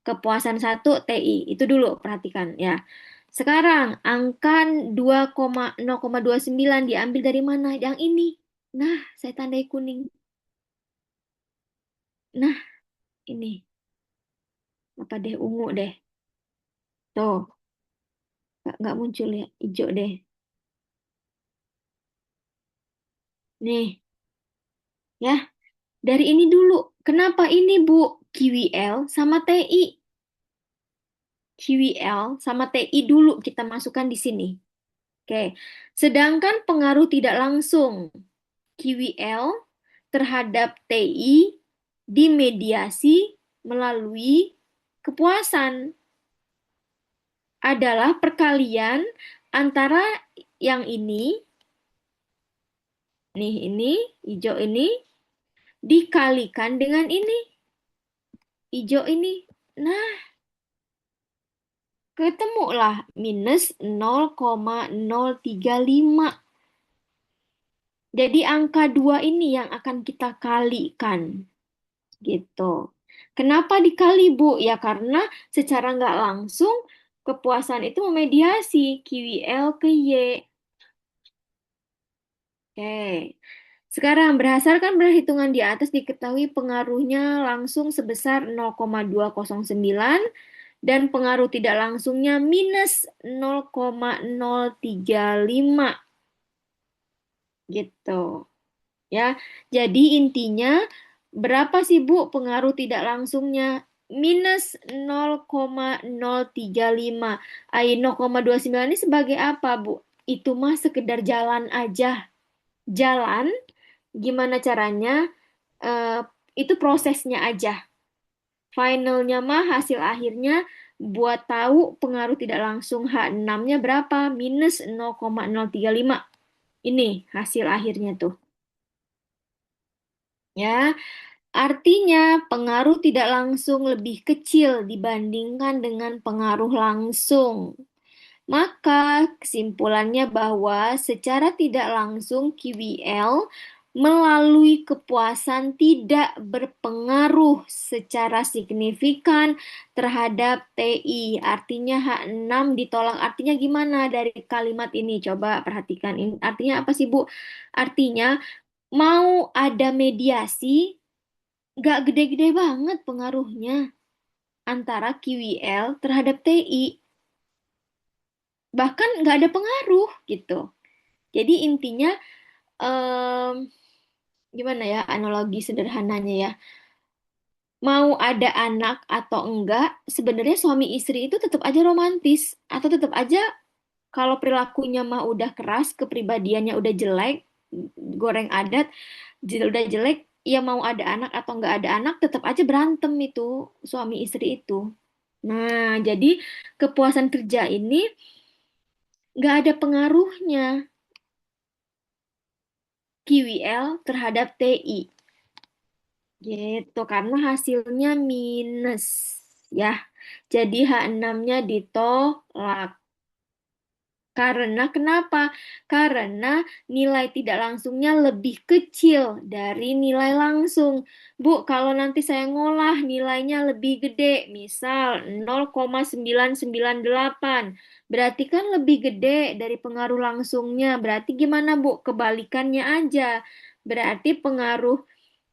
kepuasan 1, TI. Itu dulu, perhatikan ya. Sekarang angka 0,29 diambil dari mana? Yang ini. Nah, saya tandai kuning. Nah, ini. Apa deh, ungu deh. Tuh, nggak muncul ya, hijau deh. Nih, ya. Dari ini dulu. Kenapa ini, Bu? QWL sama TI. QWL sama TI dulu kita masukkan di sini. Oke. Sedangkan pengaruh tidak langsung QWL terhadap TI dimediasi melalui kepuasan adalah perkalian antara yang ini, nih ini, hijau ini, dikalikan dengan ini, hijau ini. Nah, ketemulah minus 0,035. Jadi angka 2 ini yang akan kita kalikan. Gitu. Kenapa dikali, Bu? Ya karena secara nggak langsung kepuasan itu memediasi QWL ke Y. Oke. Sekarang berdasarkan perhitungan di atas diketahui pengaruhnya langsung sebesar 0,209 dan pengaruh tidak langsungnya minus 0,035 gitu. Ya. Jadi intinya berapa sih Bu pengaruh tidak langsungnya? Minus 0,035. 0,29 ini sebagai apa, Bu? Itu mah sekedar jalan aja. Jalan, gimana caranya? Eh, itu prosesnya aja. Finalnya mah hasil akhirnya buat tahu pengaruh tidak langsung H6-nya berapa? Minus 0,035. Ini hasil akhirnya tuh. Ya, artinya pengaruh tidak langsung lebih kecil dibandingkan dengan pengaruh langsung. Maka kesimpulannya bahwa secara tidak langsung QWL melalui kepuasan tidak berpengaruh secara signifikan terhadap TI. Artinya H6 ditolak. Artinya gimana dari kalimat ini? Coba perhatikan. Artinya apa sih, Bu? Artinya mau ada mediasi, nggak gede-gede banget pengaruhnya antara QWL terhadap TI. Bahkan nggak ada pengaruh gitu. Jadi intinya gimana ya analogi sederhananya ya. Mau ada anak atau enggak, sebenarnya suami istri itu tetap aja romantis atau tetap aja kalau perilakunya mah udah keras, kepribadiannya udah jelek, goreng adat, udah jelek, ya mau ada anak atau enggak ada anak tetap aja berantem itu suami istri itu. Nah, jadi kepuasan kerja ini nggak ada pengaruhnya QWL terhadap TI. Gitu, karena hasilnya minus. Ya, jadi H6-nya ditolak. Karena kenapa? Karena nilai tidak langsungnya lebih kecil dari nilai langsung. Bu, kalau nanti saya ngolah nilainya lebih gede, misal 0,998, berarti kan lebih gede dari pengaruh langsungnya. Berarti gimana, Bu? Kebalikannya aja. Berarti pengaruh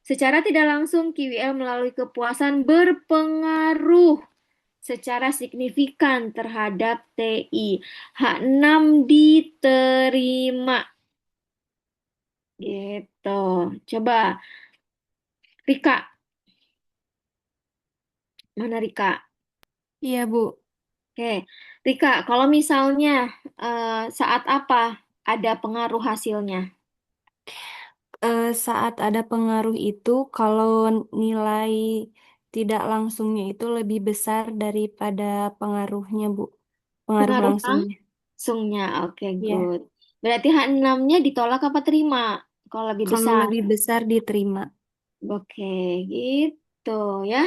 secara tidak langsung QWL melalui kepuasan berpengaruh secara signifikan terhadap TI. H6 diterima. Gitu. Coba Rika, mana Rika? Iya, Bu. Oke, Rika, kalau misalnya saat apa ada pengaruh hasilnya? Saat ada pengaruh itu, kalau nilai tidak langsungnya itu lebih besar daripada pengaruhnya, Bu. Pengaruh Pengaruh langsungnya. langsungnya, oke, Ya, good. Berarti H6-nya ditolak apa terima? Kalau lebih kalau besar. lebih besar diterima. Oke, gitu ya.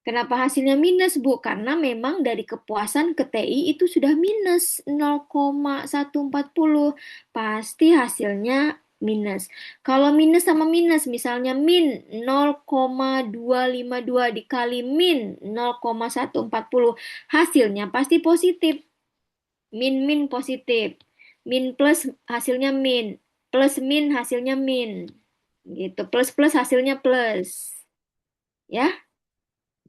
Kenapa hasilnya minus, Bu? Karena memang dari kepuasan ke TI itu sudah minus 0,140. Pasti hasilnya minus. Kalau minus sama minus, misalnya min 0,252 dikali min 0,140, hasilnya pasti positif. Min-min positif. Min plus hasilnya min. Plus min hasilnya min. Gitu. Plus plus hasilnya plus. Ya.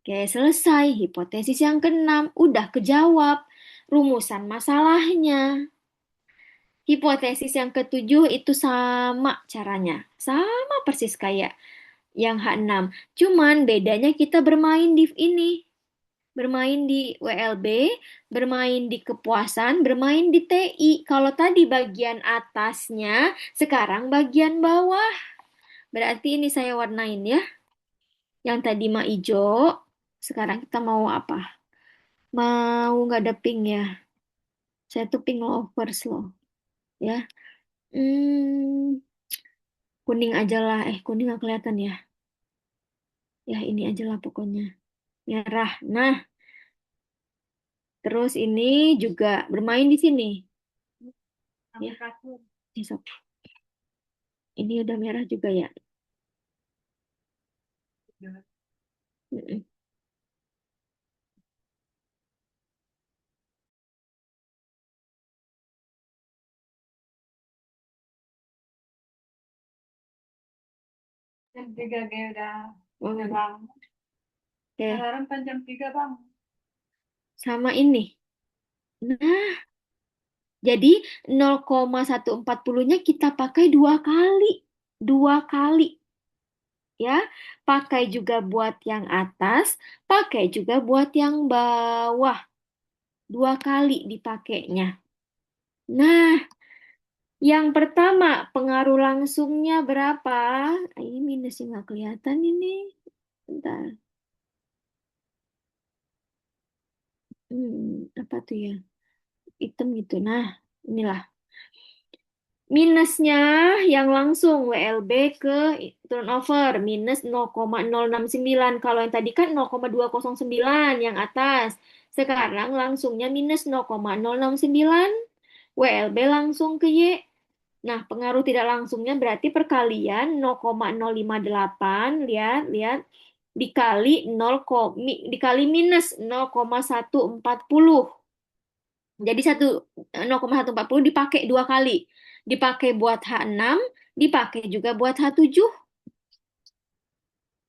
Oke, selesai. Hipotesis yang keenam udah kejawab rumusan masalahnya. Hipotesis yang ketujuh itu sama caranya. Sama persis kayak yang H6. Cuman bedanya kita bermain di ini. Bermain di WLB, bermain di kepuasan, bermain di TI. Kalau tadi bagian atasnya, sekarang bagian bawah. Berarti ini saya warnain ya. Yang tadi mah hijau, sekarang kita mau apa? Mau nggak ada pink ya? Saya tuh pink lovers loh, ya. Hmm, kuning aja lah. Kuning nggak kelihatan ya? Ya ini aja lah pokoknya. Merah. Nah, terus ini juga bermain di sini. Ya, besok. Ini udah merah juga ya. Mm-mm. Jam 3 kayak Oh, udah bang. oke. Alarm kan jam 3 bang. Sama ini. Nah, jadi 0,140-nya kita pakai dua kali. Dua kali. Ya, pakai juga buat yang atas, pakai juga buat yang bawah. Dua kali dipakainya. Nah, yang pertama pengaruh langsungnya berapa? Ini minusnya nggak kelihatan ini. Bentar. Apa tuh ya? Hitam gitu. Nah, inilah. Minusnya yang langsung WLB ke turnover minus 0,069. Kalau yang tadi kan 0,209 yang atas. Sekarang langsungnya minus 0,069, WLB langsung ke Y. Nah, pengaruh tidak langsungnya berarti perkalian 0,058, lihat, dikali dikali minus 0,140. Jadi 0,140 dipakai 2 kali. Dipakai buat H6, dipakai juga buat H7.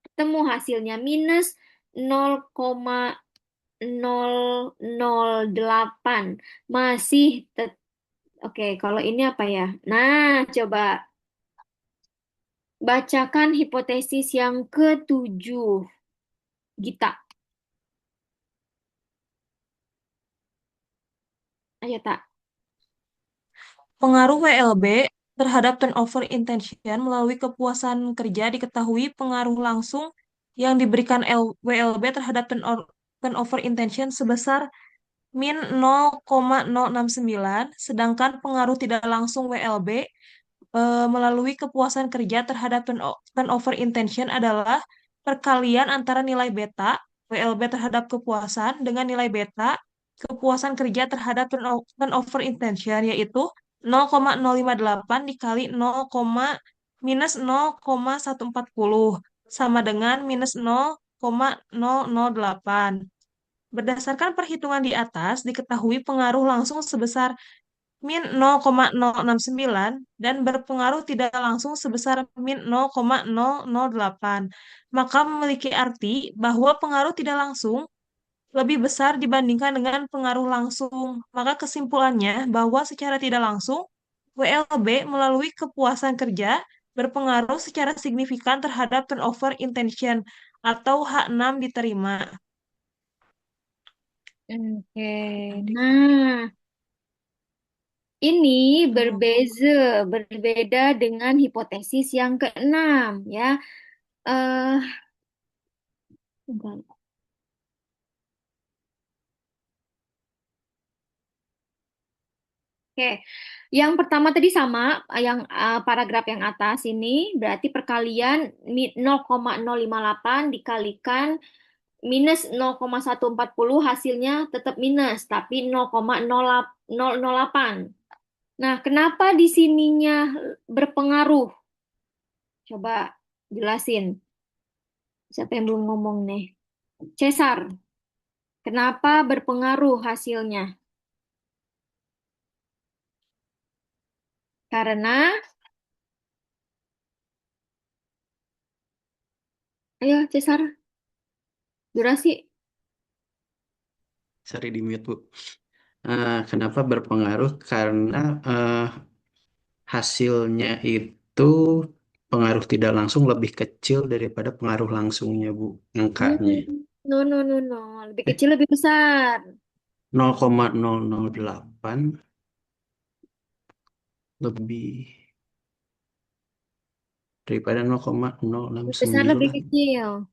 Ketemu hasilnya minus 0,008. Masih Oke, kalau ini apa ya? Nah, coba bacakan hipotesis yang ketujuh, Gita. Ayo, Tak. Pengaruh WLB terhadap turnover intention melalui kepuasan kerja diketahui pengaruh langsung yang diberikan WLB terhadap turnover intention sebesar min 0,069, sedangkan pengaruh tidak langsung WLB melalui kepuasan kerja terhadap turnover intention adalah perkalian antara nilai beta WLB terhadap kepuasan dengan nilai beta kepuasan kerja terhadap turnover intention, yaitu 0,058 dikali minus 0,140 sama dengan minus 0,008. Berdasarkan perhitungan di atas, diketahui pengaruh langsung sebesar min 0,069 dan berpengaruh tidak langsung sebesar min 0,008. Maka memiliki arti bahwa pengaruh tidak langsung lebih besar dibandingkan dengan pengaruh langsung. Maka kesimpulannya bahwa secara tidak langsung, WLB melalui kepuasan kerja berpengaruh secara signifikan terhadap turnover intention atau H6 diterima. Oke, nah ini berbeda dengan hipotesis yang keenam ya. Bentar. Oke, yang pertama tadi sama, yang paragraf yang atas ini berarti perkalian 0,058 dikalikan minus 0,140 hasilnya tetap minus, tapi 0,008. Nah, kenapa di sininya berpengaruh? Coba jelasin. Siapa yang belum ngomong nih? Cesar, kenapa berpengaruh hasilnya? Karena, ayo Cesar, durasi. Sorry di mute, Bu. Kenapa berpengaruh? Karena hasilnya itu pengaruh tidak langsung lebih kecil daripada pengaruh langsungnya, Bu, angkanya. No, lebih kecil lebih besar. 0,008 lebih daripada Lebih besar lebih 0,069. kecil.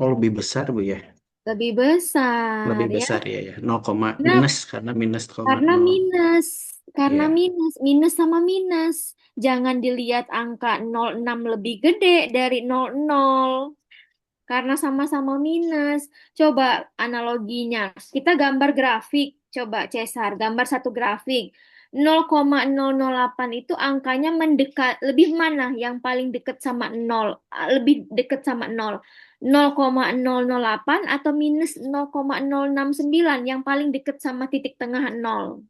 Oh, lebih besar, Bu, ya? Lebih besar Lebih ya. besar ya. 0, Nah, minus karena minus, karena 0. minus. Karena Iya. minus sama minus. Jangan dilihat angka 06 lebih gede dari 00. Karena sama-sama minus. Coba analoginya. Kita gambar grafik. Coba Cesar, gambar satu grafik. 0,008 itu angkanya mendekat. Lebih mana yang paling dekat sama 0? Lebih dekat sama 0. 0,008 atau minus 0,069 yang paling dekat sama titik tengah 0.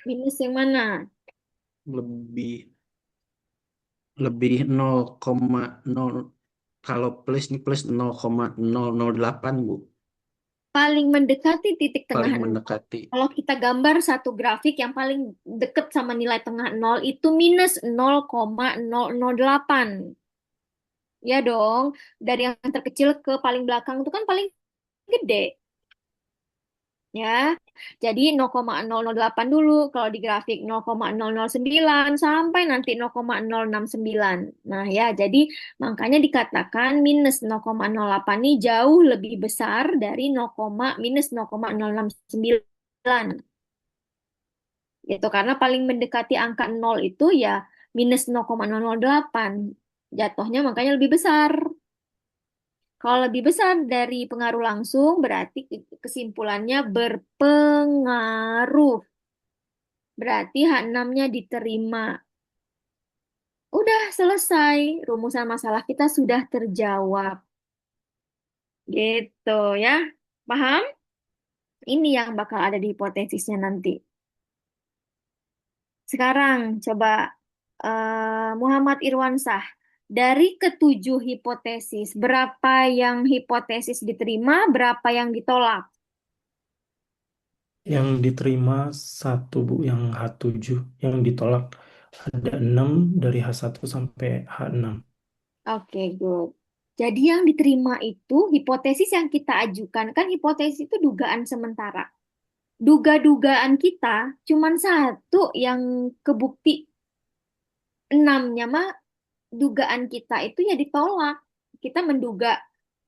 Minus yang mana? Lebih 0,0, kalau plus ini plus 0,008, Bu. Paling mendekati titik tengah Paling 0. mendekati. Kalau kita gambar satu grafik yang paling dekat sama nilai tengah 0 itu minus 0,008. Ya dong, dari yang terkecil ke paling belakang itu kan paling gede. Ya, jadi 0,008 dulu kalau di grafik 0,009 sampai nanti 0,069. Nah ya, jadi makanya dikatakan minus 0,08 ini jauh lebih besar dari minus 0,069. Gitu, karena paling mendekati angka 0 itu ya minus 0,008. Jatuhnya makanya lebih besar. Kalau lebih besar dari pengaruh langsung, berarti kesimpulannya berpengaruh. Berarti H6-nya diterima. Udah selesai. Rumusan masalah kita sudah terjawab. Gitu ya. Paham? Ini yang bakal ada di hipotesisnya nanti. Sekarang coba Muhammad Irwansah. Dari ketujuh hipotesis, berapa yang hipotesis diterima, berapa yang ditolak? Yang diterima 1, Bu, yang H7. Yang ditolak ada 6 dari H1 sampai H6. Oke, good. Jadi yang diterima itu hipotesis yang kita ajukan, kan hipotesis itu dugaan sementara. Duga-dugaan kita cuman satu yang kebukti, 6-nya mah dugaan kita itu ya ditolak. Kita menduga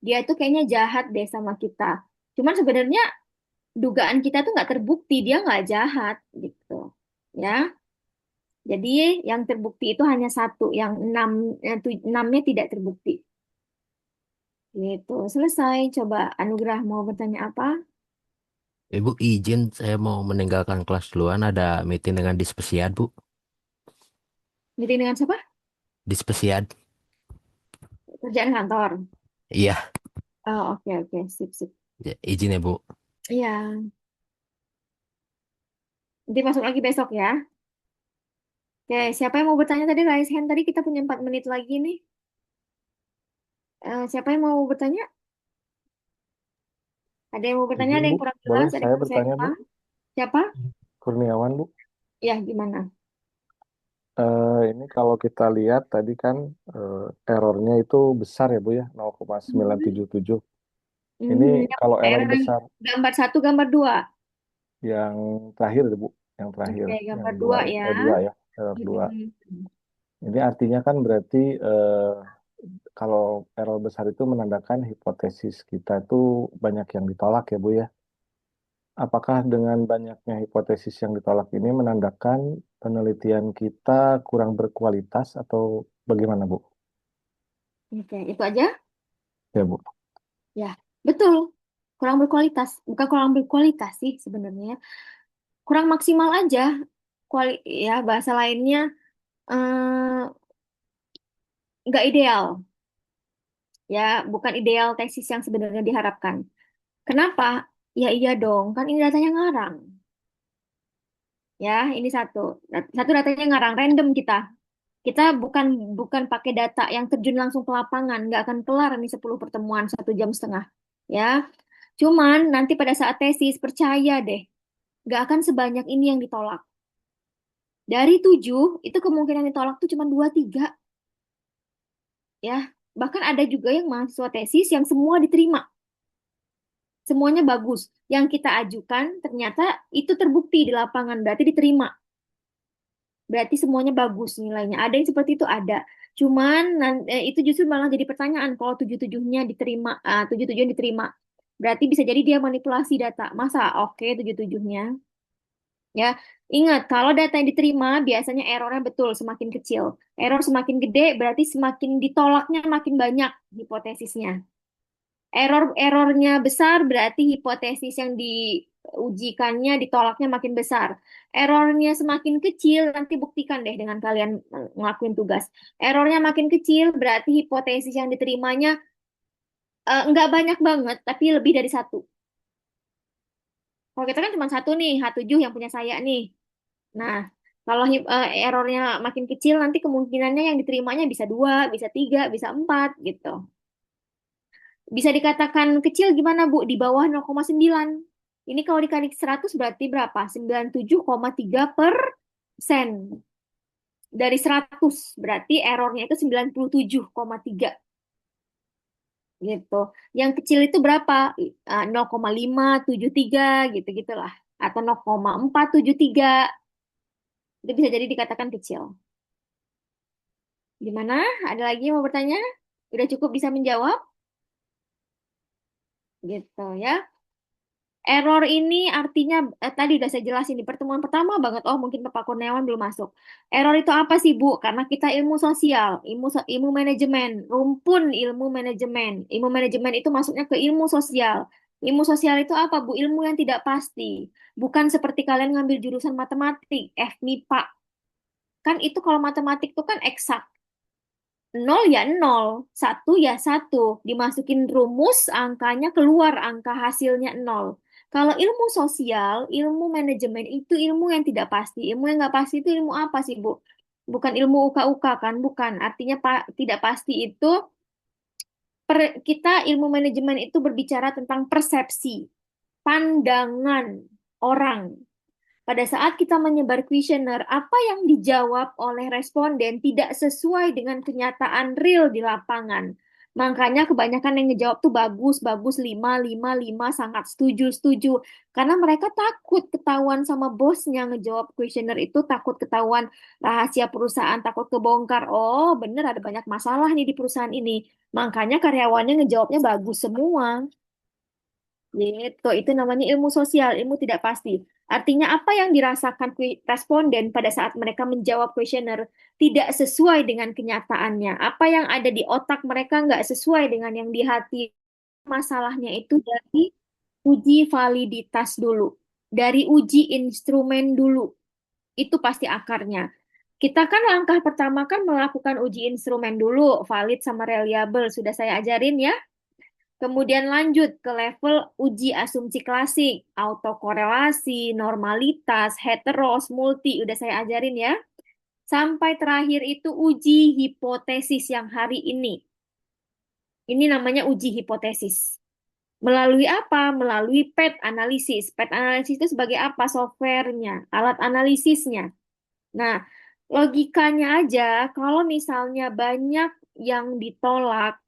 dia tuh kayaknya jahat deh sama kita. Cuman sebenarnya dugaan kita tuh nggak terbukti, dia nggak jahat gitu. Ya, jadi yang terbukti itu hanya satu, yang 6-nya tidak terbukti. Gitu, selesai. Coba Anugrah mau bertanya apa? Ibu izin saya mau meninggalkan kelas duluan ada meeting dengan Dispesiad Bu. Meeting dengan siapa? Dispesiad. Kerjaan kantor. Iya, Oh, oke, oke. Sip, sip. ya, izin ya Bu. Iya, nanti masuk lagi besok ya. Oke, siapa yang mau bertanya tadi? Raise hand tadi, kita punya 4 menit lagi nih. Siapa yang mau bertanya? Ada yang mau bertanya, Izin ada Bu, yang kurang boleh jelas, ada saya yang kurang saya bertanya Bu? paham? Siapa? Kurniawan Bu. Ya, gimana? Ini kalau kita lihat tadi kan errornya itu besar ya Bu ya, 0,977. Ini Yang kalau error error yang besar gambar 1, gambar 2. yang terakhir deh Bu, yang terakhir, Oke, yang gambar 2 dua, ya. dua ya, error 2. Mm-mm. Ini artinya kan berarti kalau error besar itu menandakan hipotesis kita itu banyak yang ditolak ya Bu ya. Apakah dengan banyaknya hipotesis yang ditolak ini menandakan penelitian kita kurang berkualitas atau bagaimana Bu? Oke, itu aja? Ya Bu. Ya, betul. Kurang berkualitas. Bukan kurang berkualitas sih sebenarnya. Kurang maksimal aja. Ya, bahasa lainnya nggak ideal. Ya, bukan ideal tesis yang sebenarnya diharapkan. Kenapa? Ya iya dong, kan ini datanya ngarang. Ya, ini satu. Satu datanya ngarang, random kita. Kita bukan bukan pakai data yang terjun langsung ke lapangan, nggak akan kelar nih 10 pertemuan 1 jam setengah. Ya, cuman nanti pada saat tesis, percaya deh, nggak akan sebanyak ini yang ditolak. Dari 7, itu kemungkinan ditolak tuh cuma 2-3. Ya, bahkan ada juga yang mahasiswa tesis yang semua diterima. Semuanya bagus. Yang kita ajukan ternyata itu terbukti di lapangan, berarti diterima. Berarti semuanya bagus nilainya. Ada yang seperti itu ada. Cuman itu justru malah jadi pertanyaan kalau 77-nya diterima, 77 diterima. Berarti bisa jadi dia manipulasi data. Masa oke 77-nya? Ya, ingat kalau data yang diterima biasanya errornya betul semakin kecil. Error semakin gede berarti semakin ditolaknya makin banyak hipotesisnya. Errornya besar berarti hipotesis yang diujikannya ditolaknya makin besar. Errornya semakin kecil, nanti buktikan deh dengan kalian ngelakuin tugas. Errornya makin kecil berarti hipotesis yang diterimanya nggak banyak banget, tapi lebih dari satu. Kalau kita kan cuma satu nih, H7 yang punya saya nih. Nah, kalau errornya makin kecil, nanti kemungkinannya yang diterimanya bisa 2, bisa 3, bisa 4 gitu. Bisa dikatakan kecil gimana, Bu? Di bawah 0,9. Ini kalau dikali 100 berarti berapa? 97,3%. Dari 100 berarti errornya itu 97,3. Gitu. Yang kecil itu berapa? 0,573 gitu-gitulah. Atau 0,473. Itu bisa jadi dikatakan kecil. Gimana? Ada lagi yang mau bertanya? Udah cukup bisa menjawab? Gitu ya. Error ini artinya tadi udah saya jelasin di pertemuan pertama banget. Oh, mungkin Bapak Kurniawan belum masuk. Error itu apa sih, Bu? Karena kita ilmu sosial, ilmu manajemen, rumpun ilmu manajemen. Ilmu manajemen itu masuknya ke ilmu sosial. Ilmu sosial itu apa, Bu? Ilmu yang tidak pasti. Bukan seperti kalian ngambil jurusan matematik, FMIPA. Kan itu kalau matematik itu kan eksak. 0 ya 0, 1 ya 1. Dimasukin rumus, angkanya keluar, angka hasilnya 0. Kalau ilmu sosial, ilmu manajemen itu ilmu yang tidak pasti. Ilmu yang nggak pasti itu ilmu apa sih, Bu? Bukan ilmu uka-uka kan? Bukan. Artinya tidak pasti itu, kita ilmu manajemen itu berbicara tentang persepsi, pandangan orang. Pada saat kita menyebar kuesioner, apa yang dijawab oleh responden tidak sesuai dengan kenyataan real di lapangan. Makanya kebanyakan yang ngejawab tuh bagus, bagus, 5, 5, 5, sangat setuju, setuju. Karena mereka takut ketahuan sama bosnya ngejawab kuesioner itu, takut ketahuan rahasia perusahaan, takut kebongkar. Oh, bener ada banyak masalah nih di perusahaan ini. Makanya karyawannya ngejawabnya bagus semua. Gitu, itu namanya ilmu sosial, ilmu tidak pasti. Artinya apa yang dirasakan responden pada saat mereka menjawab kuesioner tidak sesuai dengan kenyataannya. Apa yang ada di otak mereka nggak sesuai dengan yang di hati. Masalahnya itu dari uji validitas dulu. Dari uji instrumen dulu. Itu pasti akarnya. Kita kan langkah pertama kan melakukan uji instrumen dulu, valid sama reliable. Sudah saya ajarin ya. Kemudian lanjut ke level uji asumsi klasik, autokorelasi, normalitas, heteros, multi, udah saya ajarin ya. Sampai terakhir itu uji hipotesis yang hari ini. Ini namanya uji hipotesis. Melalui apa? Melalui PET analisis. PET analisis itu sebagai apa? Softwarenya, alat analisisnya. Nah, logikanya aja, kalau misalnya banyak yang ditolak,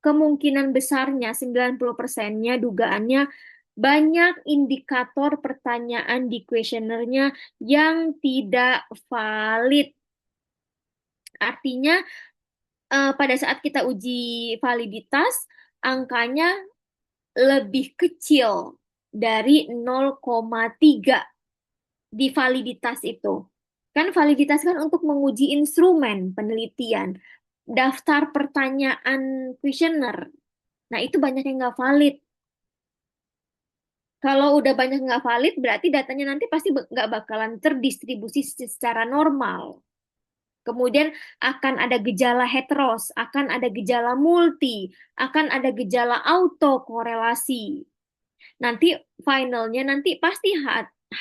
kemungkinan besarnya 90%-nya dugaannya banyak indikator pertanyaan di kuesionernya yang tidak valid. Artinya pada saat kita uji validitas angkanya lebih kecil dari 0,3 di validitas itu. Kan validitas kan untuk menguji instrumen penelitian, daftar pertanyaan kuesioner. Nah, itu banyak yang nggak valid. Kalau udah banyak nggak valid, berarti datanya nanti pasti nggak bakalan terdistribusi secara normal. Kemudian akan ada gejala heteros, akan ada gejala multi, akan ada gejala autokorelasi. Nanti finalnya nanti pasti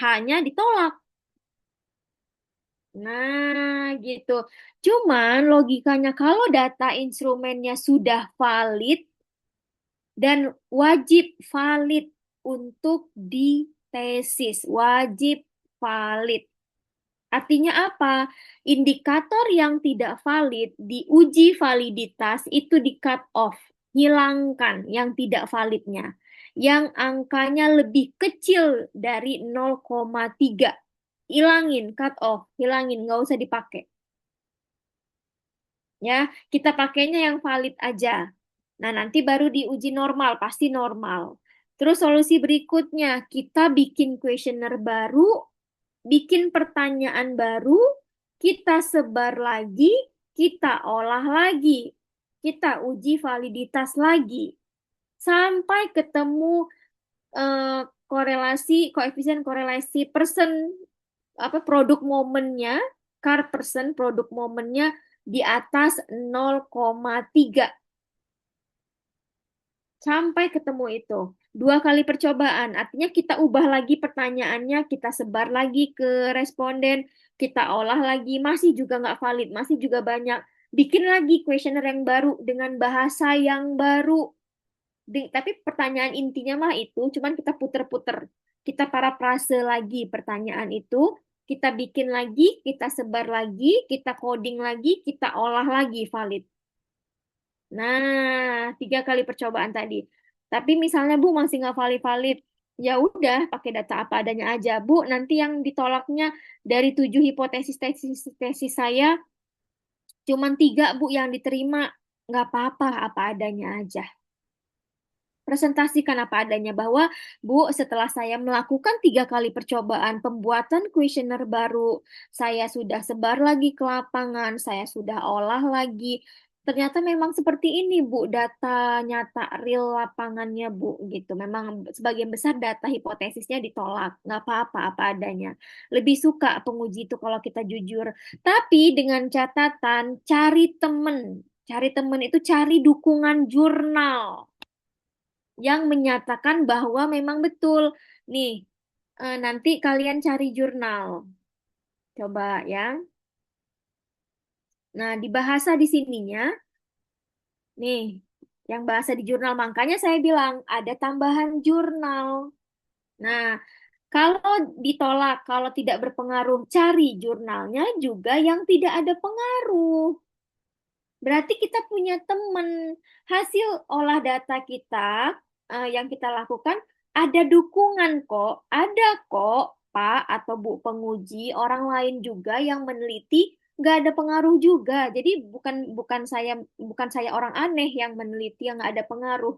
hanya ditolak. Nah, gitu. Cuman logikanya kalau data instrumennya sudah valid dan wajib valid untuk ditesis, wajib valid. Artinya apa? Indikator yang tidak valid di uji validitas itu di cut off, hilangkan yang tidak validnya. Yang angkanya lebih kecil dari 0,3. Hilangin, cut off, hilangin, nggak usah dipakai. Ya, kita pakainya yang valid aja. Nah, nanti baru diuji normal, pasti normal. Terus solusi berikutnya, kita bikin kuesioner baru, bikin pertanyaan baru, kita sebar lagi, kita olah lagi, kita uji validitas lagi, sampai ketemu koefisien korelasi produk momennya, car person produk momennya di atas 0,3. Sampai ketemu itu. 2 kali percobaan. Artinya kita ubah lagi pertanyaannya, kita sebar lagi ke responden, kita olah lagi, masih juga nggak valid, masih juga banyak. Bikin lagi kuesioner yang baru dengan bahasa yang baru. Tapi pertanyaan intinya mah itu, cuman kita puter-puter. Kita parafrase lagi pertanyaan itu, kita bikin lagi, kita sebar lagi, kita coding lagi, kita olah lagi valid. Nah, 3 kali percobaan tadi. Tapi misalnya Bu masih nggak valid-valid, ya udah pakai data apa adanya aja. Bu, nanti yang ditolaknya dari 7 hipotesis tesis saya, cuman 3 Bu yang diterima. Nggak apa-apa, apa adanya aja. presentasikan apa adanya bahwa Bu, setelah saya melakukan 3 kali percobaan pembuatan kuesioner baru, saya sudah sebar lagi ke lapangan, saya sudah olah lagi. Ternyata memang seperti ini, Bu, data nyata real lapangannya, Bu, gitu. Memang sebagian besar data hipotesisnya ditolak. Nggak apa-apa, apa adanya. Lebih suka penguji itu kalau kita jujur. Tapi dengan catatan, cari temen. Cari temen itu cari dukungan jurnal yang menyatakan bahwa memang betul. Nih, nanti kalian cari jurnal. Coba ya. Nah, di bahasa di sininya, nih, yang bahasa di jurnal. Makanya saya bilang ada tambahan jurnal. Nah, kalau ditolak, kalau tidak berpengaruh, cari jurnalnya juga yang tidak ada pengaruh. Berarti kita punya teman. Hasil olah data kita yang kita lakukan ada dukungan kok. Ada kok Pak atau Bu penguji, orang lain juga yang meneliti nggak ada pengaruh juga. Jadi bukan saya orang aneh yang meneliti yang nggak ada pengaruh.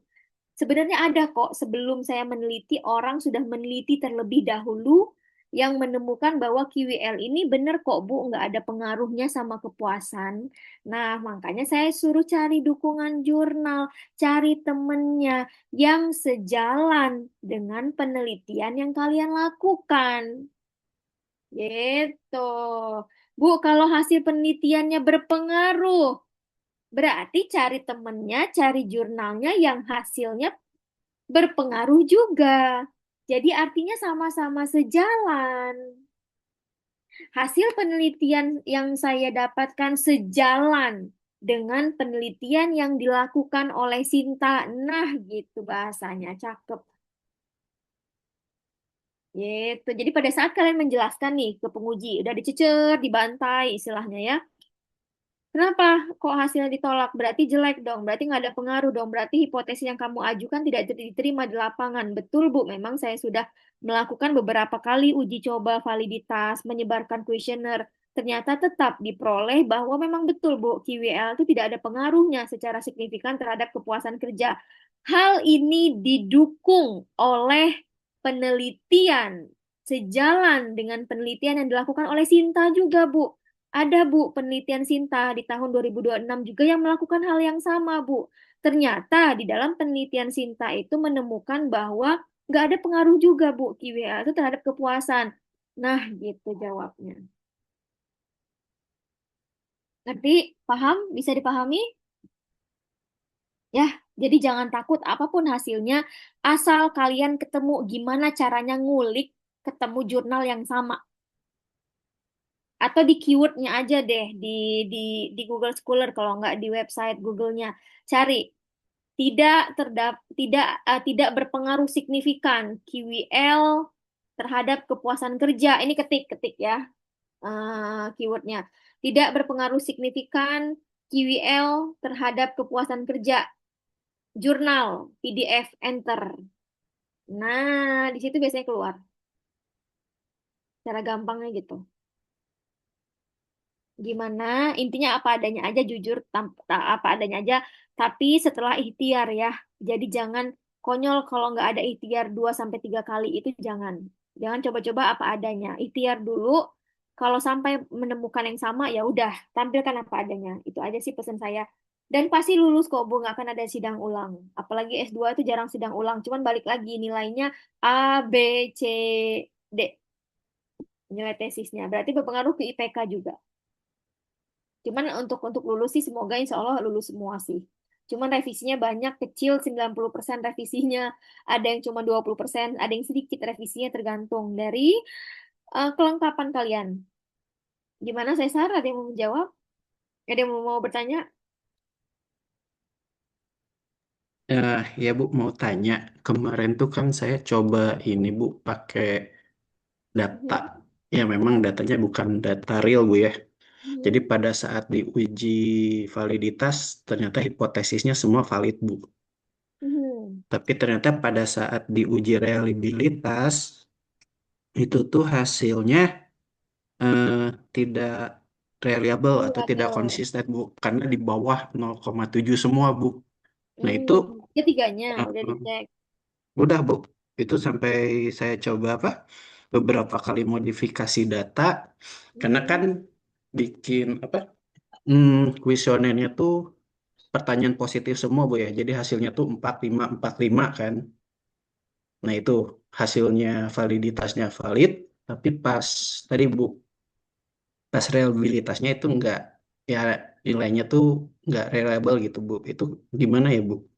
Sebenarnya ada kok, sebelum saya meneliti, orang sudah meneliti terlebih dahulu yang menemukan bahwa QWL ini benar kok Bu, nggak ada pengaruhnya sama kepuasan. Nah, makanya saya suruh cari dukungan jurnal, cari temennya yang sejalan dengan penelitian yang kalian lakukan. Gitu. Bu, kalau hasil penelitiannya berpengaruh, berarti cari temennya, cari jurnalnya yang hasilnya berpengaruh juga. Jadi artinya sama-sama sejalan. Hasil penelitian yang saya dapatkan sejalan dengan penelitian yang dilakukan oleh Sinta. Nah, gitu bahasanya, cakep. Gitu. Jadi pada saat kalian menjelaskan nih ke penguji, udah dicecer, dibantai istilahnya ya. Kenapa kok hasilnya ditolak? Berarti jelek dong, berarti nggak ada pengaruh dong, berarti hipotesis yang kamu ajukan tidak diterima di lapangan. Betul, Bu, memang saya sudah melakukan beberapa kali uji coba validitas, menyebarkan kuesioner. Ternyata tetap diperoleh bahwa memang betul, Bu, QWL itu tidak ada pengaruhnya secara signifikan terhadap kepuasan kerja. Hal ini didukung oleh penelitian, sejalan dengan penelitian yang dilakukan oleh Sinta juga, Bu. Ada Bu, penelitian Sinta di tahun 2026 juga yang melakukan hal yang sama Bu. Ternyata di dalam penelitian Sinta itu menemukan bahwa nggak ada pengaruh juga Bu QWL itu terhadap kepuasan. Nah gitu jawabnya. Ngerti? Paham? Bisa dipahami? Ya, jadi jangan takut apapun hasilnya, asal kalian ketemu gimana caranya ngulik ketemu jurnal yang sama. Atau di keywordnya aja deh di Google Scholar kalau nggak di website Google-nya cari tidak berpengaruh signifikan QWL terhadap kepuasan kerja. Ini ketik ya keywordnya tidak berpengaruh signifikan QWL terhadap kepuasan kerja. Jurnal PDF enter. Nah di situ biasanya keluar cara gampangnya gitu. Gimana intinya apa adanya aja jujur apa adanya aja tapi setelah ikhtiar ya jadi jangan konyol kalau nggak ada ikhtiar 2 sampai 3 kali itu jangan coba-coba apa adanya ikhtiar dulu kalau sampai menemukan yang sama ya udah tampilkan apa adanya itu aja sih pesan saya dan pasti lulus kok Bu nggak akan ada sidang ulang apalagi S2 itu jarang sidang ulang cuman balik lagi nilainya A B C D nilai tesisnya berarti berpengaruh ke IPK juga. Cuman untuk lulus sih semoga insya Allah lulus semua sih. Cuman revisinya banyak, kecil 90% revisinya. Ada yang cuma 20%, ada yang sedikit revisinya tergantung dari kelengkapan kalian. Gimana saya Sarah? Ada yang mau menjawab? Ada yang mau bertanya? Ya Bu, mau tanya. Kemarin tuh kan saya coba ini Bu, pakai data. Ya memang datanya bukan data real Bu ya. Jadi pada saat diuji validitas, ternyata hipotesisnya semua valid Bu. Tapi ternyata pada saat diuji reliabilitas, itu tuh hasilnya tidak reliable atau tidak konsisten Bu. Karena di bawah 0,7 semua Bu. Nah itu Ketiganya udah Uh, dicek. Udah, Bu. Itu sampai saya coba beberapa kali modifikasi data, karena kan Hmm. bikin kuesionernya tuh pertanyaan positif semua, Bu ya. Jadi hasilnya tuh 45 kan. Nah, itu hasilnya validitasnya valid, tapi tadi Bu, pas reliabilitasnya itu enggak, ya nilainya tuh enggak reliable gitu, Bu. Itu gimana ya, Bu?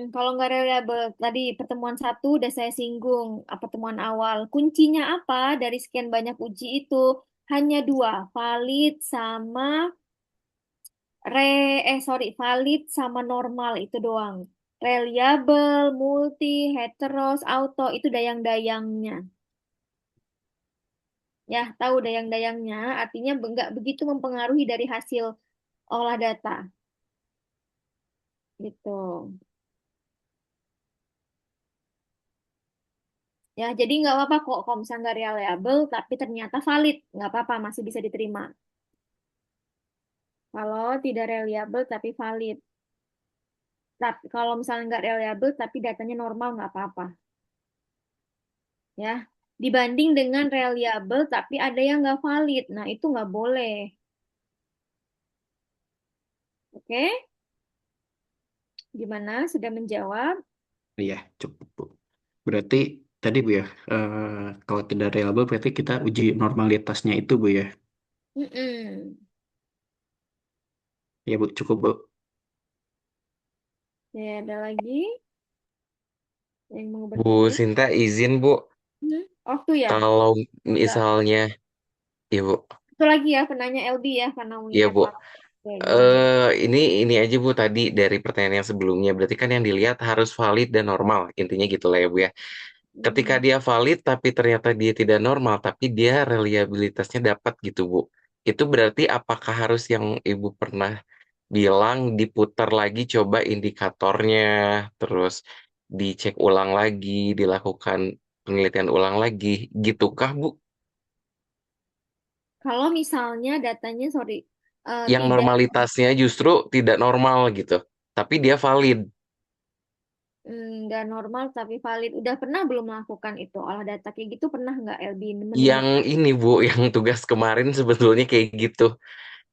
Kalau nggak reliable, tadi pertemuan satu udah saya singgung, pertemuan awal. Kuncinya apa dari sekian banyak uji itu? Hanya dua, valid sama valid sama normal itu doang. Reliable, multi, heteros, auto itu dayang-dayangnya. Ya, tahu dayang-dayangnya artinya nggak begitu mempengaruhi dari hasil olah data gitu. Ya, jadi nggak apa-apa kok kalau misalnya nggak reliable tapi ternyata valid, nggak apa-apa, masih bisa diterima. Kalau tidak reliable tapi valid. Tapi kalau misalnya nggak reliable tapi datanya normal nggak apa-apa. Ya, dibanding dengan reliable tapi ada yang nggak valid. Nah, itu nggak boleh. Oke, gimana? Sudah menjawab? Iya, cukup, Bu. Berarti tadi, Bu ya, kalau tidak reliable berarti kita uji normalitasnya itu, Bu ya. Mm-mm. Ya, Bu, cukup, Bu. Ya, ada lagi yang mau Bu bertanya? Sinta izin Bu, Waktu ya? kalau Enggak. misalnya, ya Bu, Itu lagi ya, penanya LB ya, karena mau ya nginep Bu. lagi. Oke, gimana? Ini aja Bu tadi dari pertanyaan yang sebelumnya. Berarti kan yang dilihat harus valid dan normal. Intinya gitu lah ya Bu ya. Ketika Hmm. dia valid tapi ternyata dia tidak normal, tapi dia reliabilitasnya dapat gitu Bu. Itu berarti apakah harus yang Ibu pernah bilang diputar lagi coba indikatornya, terus dicek ulang lagi, dilakukan penelitian ulang lagi, gitukah Bu? Kalau misalnya datanya, sorry, Yang tidak normalitasnya justru tidak normal gitu, tapi dia valid. nggak normal tapi valid. Udah pernah belum melakukan itu olah data kayak gitu? Pernah nggak LB Yang menemukan? ini Bu, yang tugas kemarin sebetulnya kayak gitu.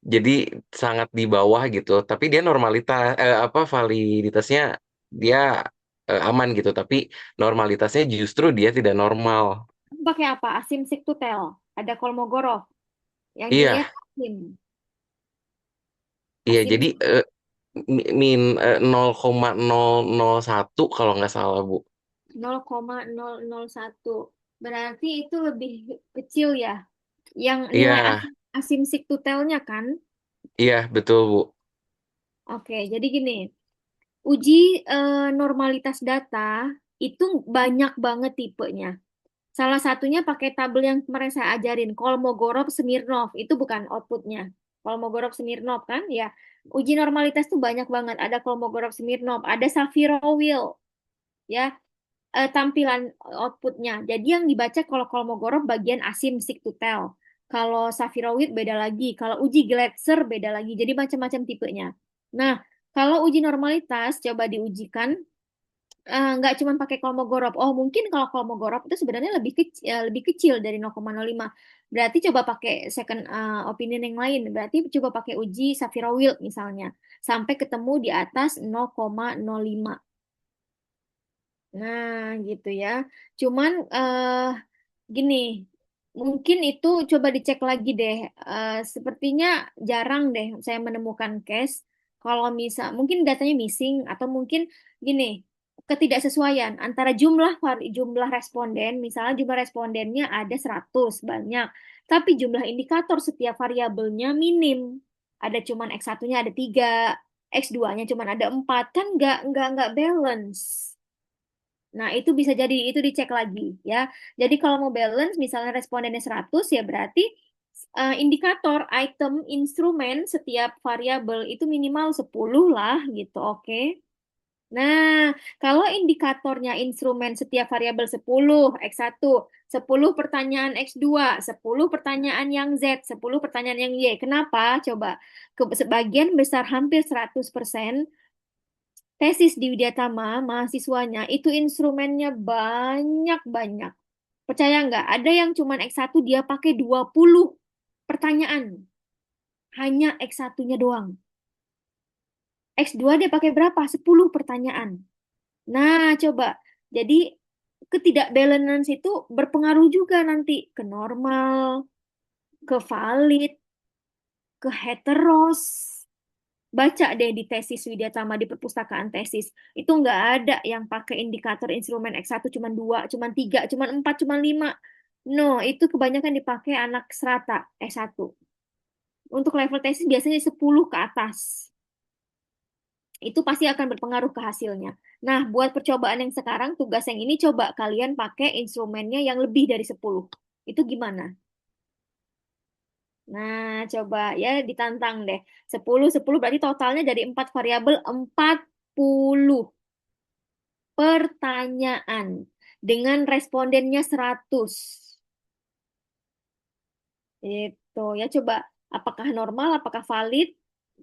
Jadi sangat di bawah gitu, tapi dia validitasnya dia aman gitu, tapi normalitasnya justru dia tidak normal. Pakai apa? Asim Siktutel. Ada Kolmogorov. Yang dilihat Iya, Asim. iya Asim jadi min 0,001 kalau nggak salah Bu. 0,001. Berarti itu lebih kecil ya. Yang nilai Iya, Asim Siktutelnya kan? iya betul Bu. Oke, jadi gini. Uji normalitas data itu banyak banget tipenya. Salah satunya pakai tabel yang kemarin saya ajarin, Kolmogorov Smirnov. Itu bukan outputnya. Kolmogorov Smirnov kan? Ya. Uji normalitas tuh banyak banget. Ada Kolmogorov Smirnov, ada Safirovil. Ya, tampilan outputnya. Jadi yang dibaca kalau Kolmogorov bagian asim Siktutel. Kalau Safirovil beda lagi. Kalau uji Gletser beda lagi. Jadi macam-macam tipenya. Nah, kalau uji normalitas coba diujikan nggak cuma pakai Kolmogorov. Oh, mungkin kalau Kolmogorov itu sebenarnya lebih kecil dari 0,05. Berarti coba pakai second opinion yang lain. Berarti coba pakai uji Sapir-Wheel misalnya sampai ketemu di atas 0,05. Nah, gitu ya. Cuman gini, mungkin itu coba dicek lagi deh. Sepertinya jarang deh saya menemukan case kalau mungkin datanya missing atau mungkin gini, ketidaksesuaian antara jumlah responden, misalnya jumlah respondennya ada 100 banyak, tapi jumlah indikator setiap variabelnya minim. Ada cuman X1-nya ada 3, X2-nya cuman ada 4, kan nggak balance. Nah, itu bisa jadi, itu dicek lagi ya. Jadi kalau mau balance, misalnya respondennya 100, ya berarti indikator item instrumen setiap variabel itu minimal 10 lah gitu, oke. Nah, kalau indikatornya instrumen setiap variabel 10, X1, 10 pertanyaan X2, 10 pertanyaan yang Z, 10 pertanyaan yang Y. Kenapa? Coba, sebagian besar hampir 100% tesis di Widyatama, mahasiswanya itu instrumennya banyak-banyak. Percaya nggak? Ada yang cuman X1 dia pakai 20 pertanyaan. Hanya X1-nya doang. X2 dia pakai berapa? 10 pertanyaan. Nah, coba. Jadi ketidakbalance itu berpengaruh juga nanti ke normal, ke valid, ke heteros. Baca deh di tesis Widyatama di perpustakaan tesis. Itu nggak ada yang pakai indikator instrumen X1 cuma 2, cuma 3, cuma 4, cuma 5. No, itu kebanyakan dipakai anak serata S1. Untuk level tesis biasanya 10 ke atas. Itu pasti akan berpengaruh ke hasilnya. Nah, buat percobaan yang sekarang, tugas yang ini coba kalian pakai instrumennya yang lebih dari 10. Itu gimana? Nah, coba ya ditantang deh. 10 berarti totalnya dari 4 variabel 40 pertanyaan dengan respondennya 100. Itu ya coba apakah normal, apakah valid?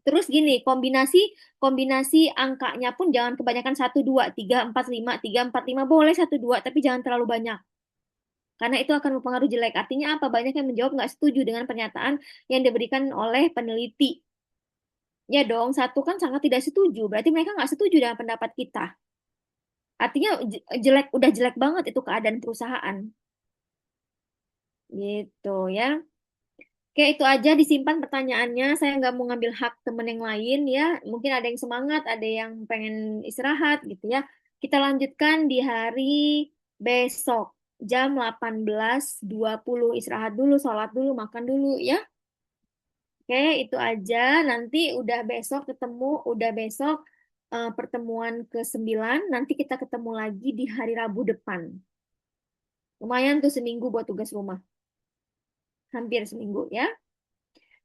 Terus gini, kombinasi kombinasi angkanya pun jangan kebanyakan 1 2 3 4 5 3 4 5 boleh 1 2 tapi jangan terlalu banyak. Karena itu akan mempengaruhi jelek. Artinya apa? Banyak yang menjawab nggak setuju dengan pernyataan yang diberikan oleh peneliti. Ya dong, satu kan sangat tidak setuju. Berarti mereka nggak setuju dengan pendapat kita. Artinya jelek, udah jelek banget itu keadaan perusahaan. Gitu ya. Oke, itu aja disimpan pertanyaannya. Saya nggak mau ngambil hak temen yang lain ya. Mungkin ada yang semangat, ada yang pengen istirahat gitu ya. Kita lanjutkan di hari besok. Jam 18.20. Istirahat dulu, sholat dulu, makan dulu ya. Oke, itu aja. Nanti udah besok pertemuan ke-9. Nanti kita ketemu lagi di hari Rabu depan. Lumayan tuh seminggu buat tugas rumah. Hampir seminggu ya.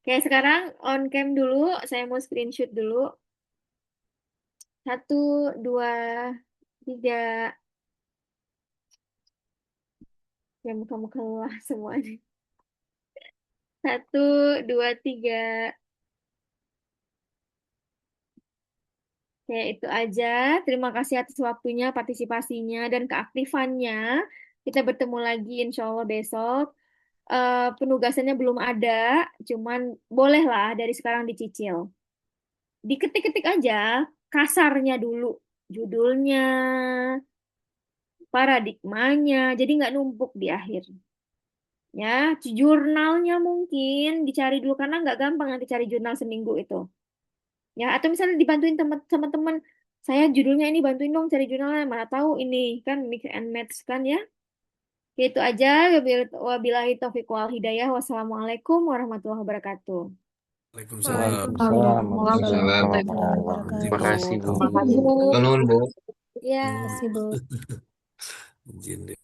Oke, sekarang on cam dulu. Saya mau screenshot dulu. 1, 2, 3. Ya, muka-muka lelah semuanya. 1, 2, 3. Oke, itu aja. Terima kasih atas waktunya, partisipasinya, dan keaktifannya. Kita bertemu lagi insya Allah besok. Penugasannya belum ada, cuman bolehlah dari sekarang dicicil. Diketik-ketik aja, kasarnya dulu. Judulnya, paradigmanya, jadi nggak numpuk di akhir. Ya, jurnalnya mungkin dicari dulu, karena nggak gampang nanti cari jurnal seminggu itu. Ya, atau misalnya dibantuin teman-teman, saya judulnya ini bantuin dong cari jurnalnya, mana tahu ini kan mix and match kan ya. Itu aja. Wabillahi taufiq wal hidayah. Wassalamualaikum warahmatullahi wabarakatuh. Waalaikumsalam. Waalaikumsalam Waalaikumsalam warahmatullahi warahmatullahi Terima kasih, wabarakatuh. Bu. wabarakatuh. Bu. Nuhun, Bu. Ya. Terima kasih, Bu. Izin deh.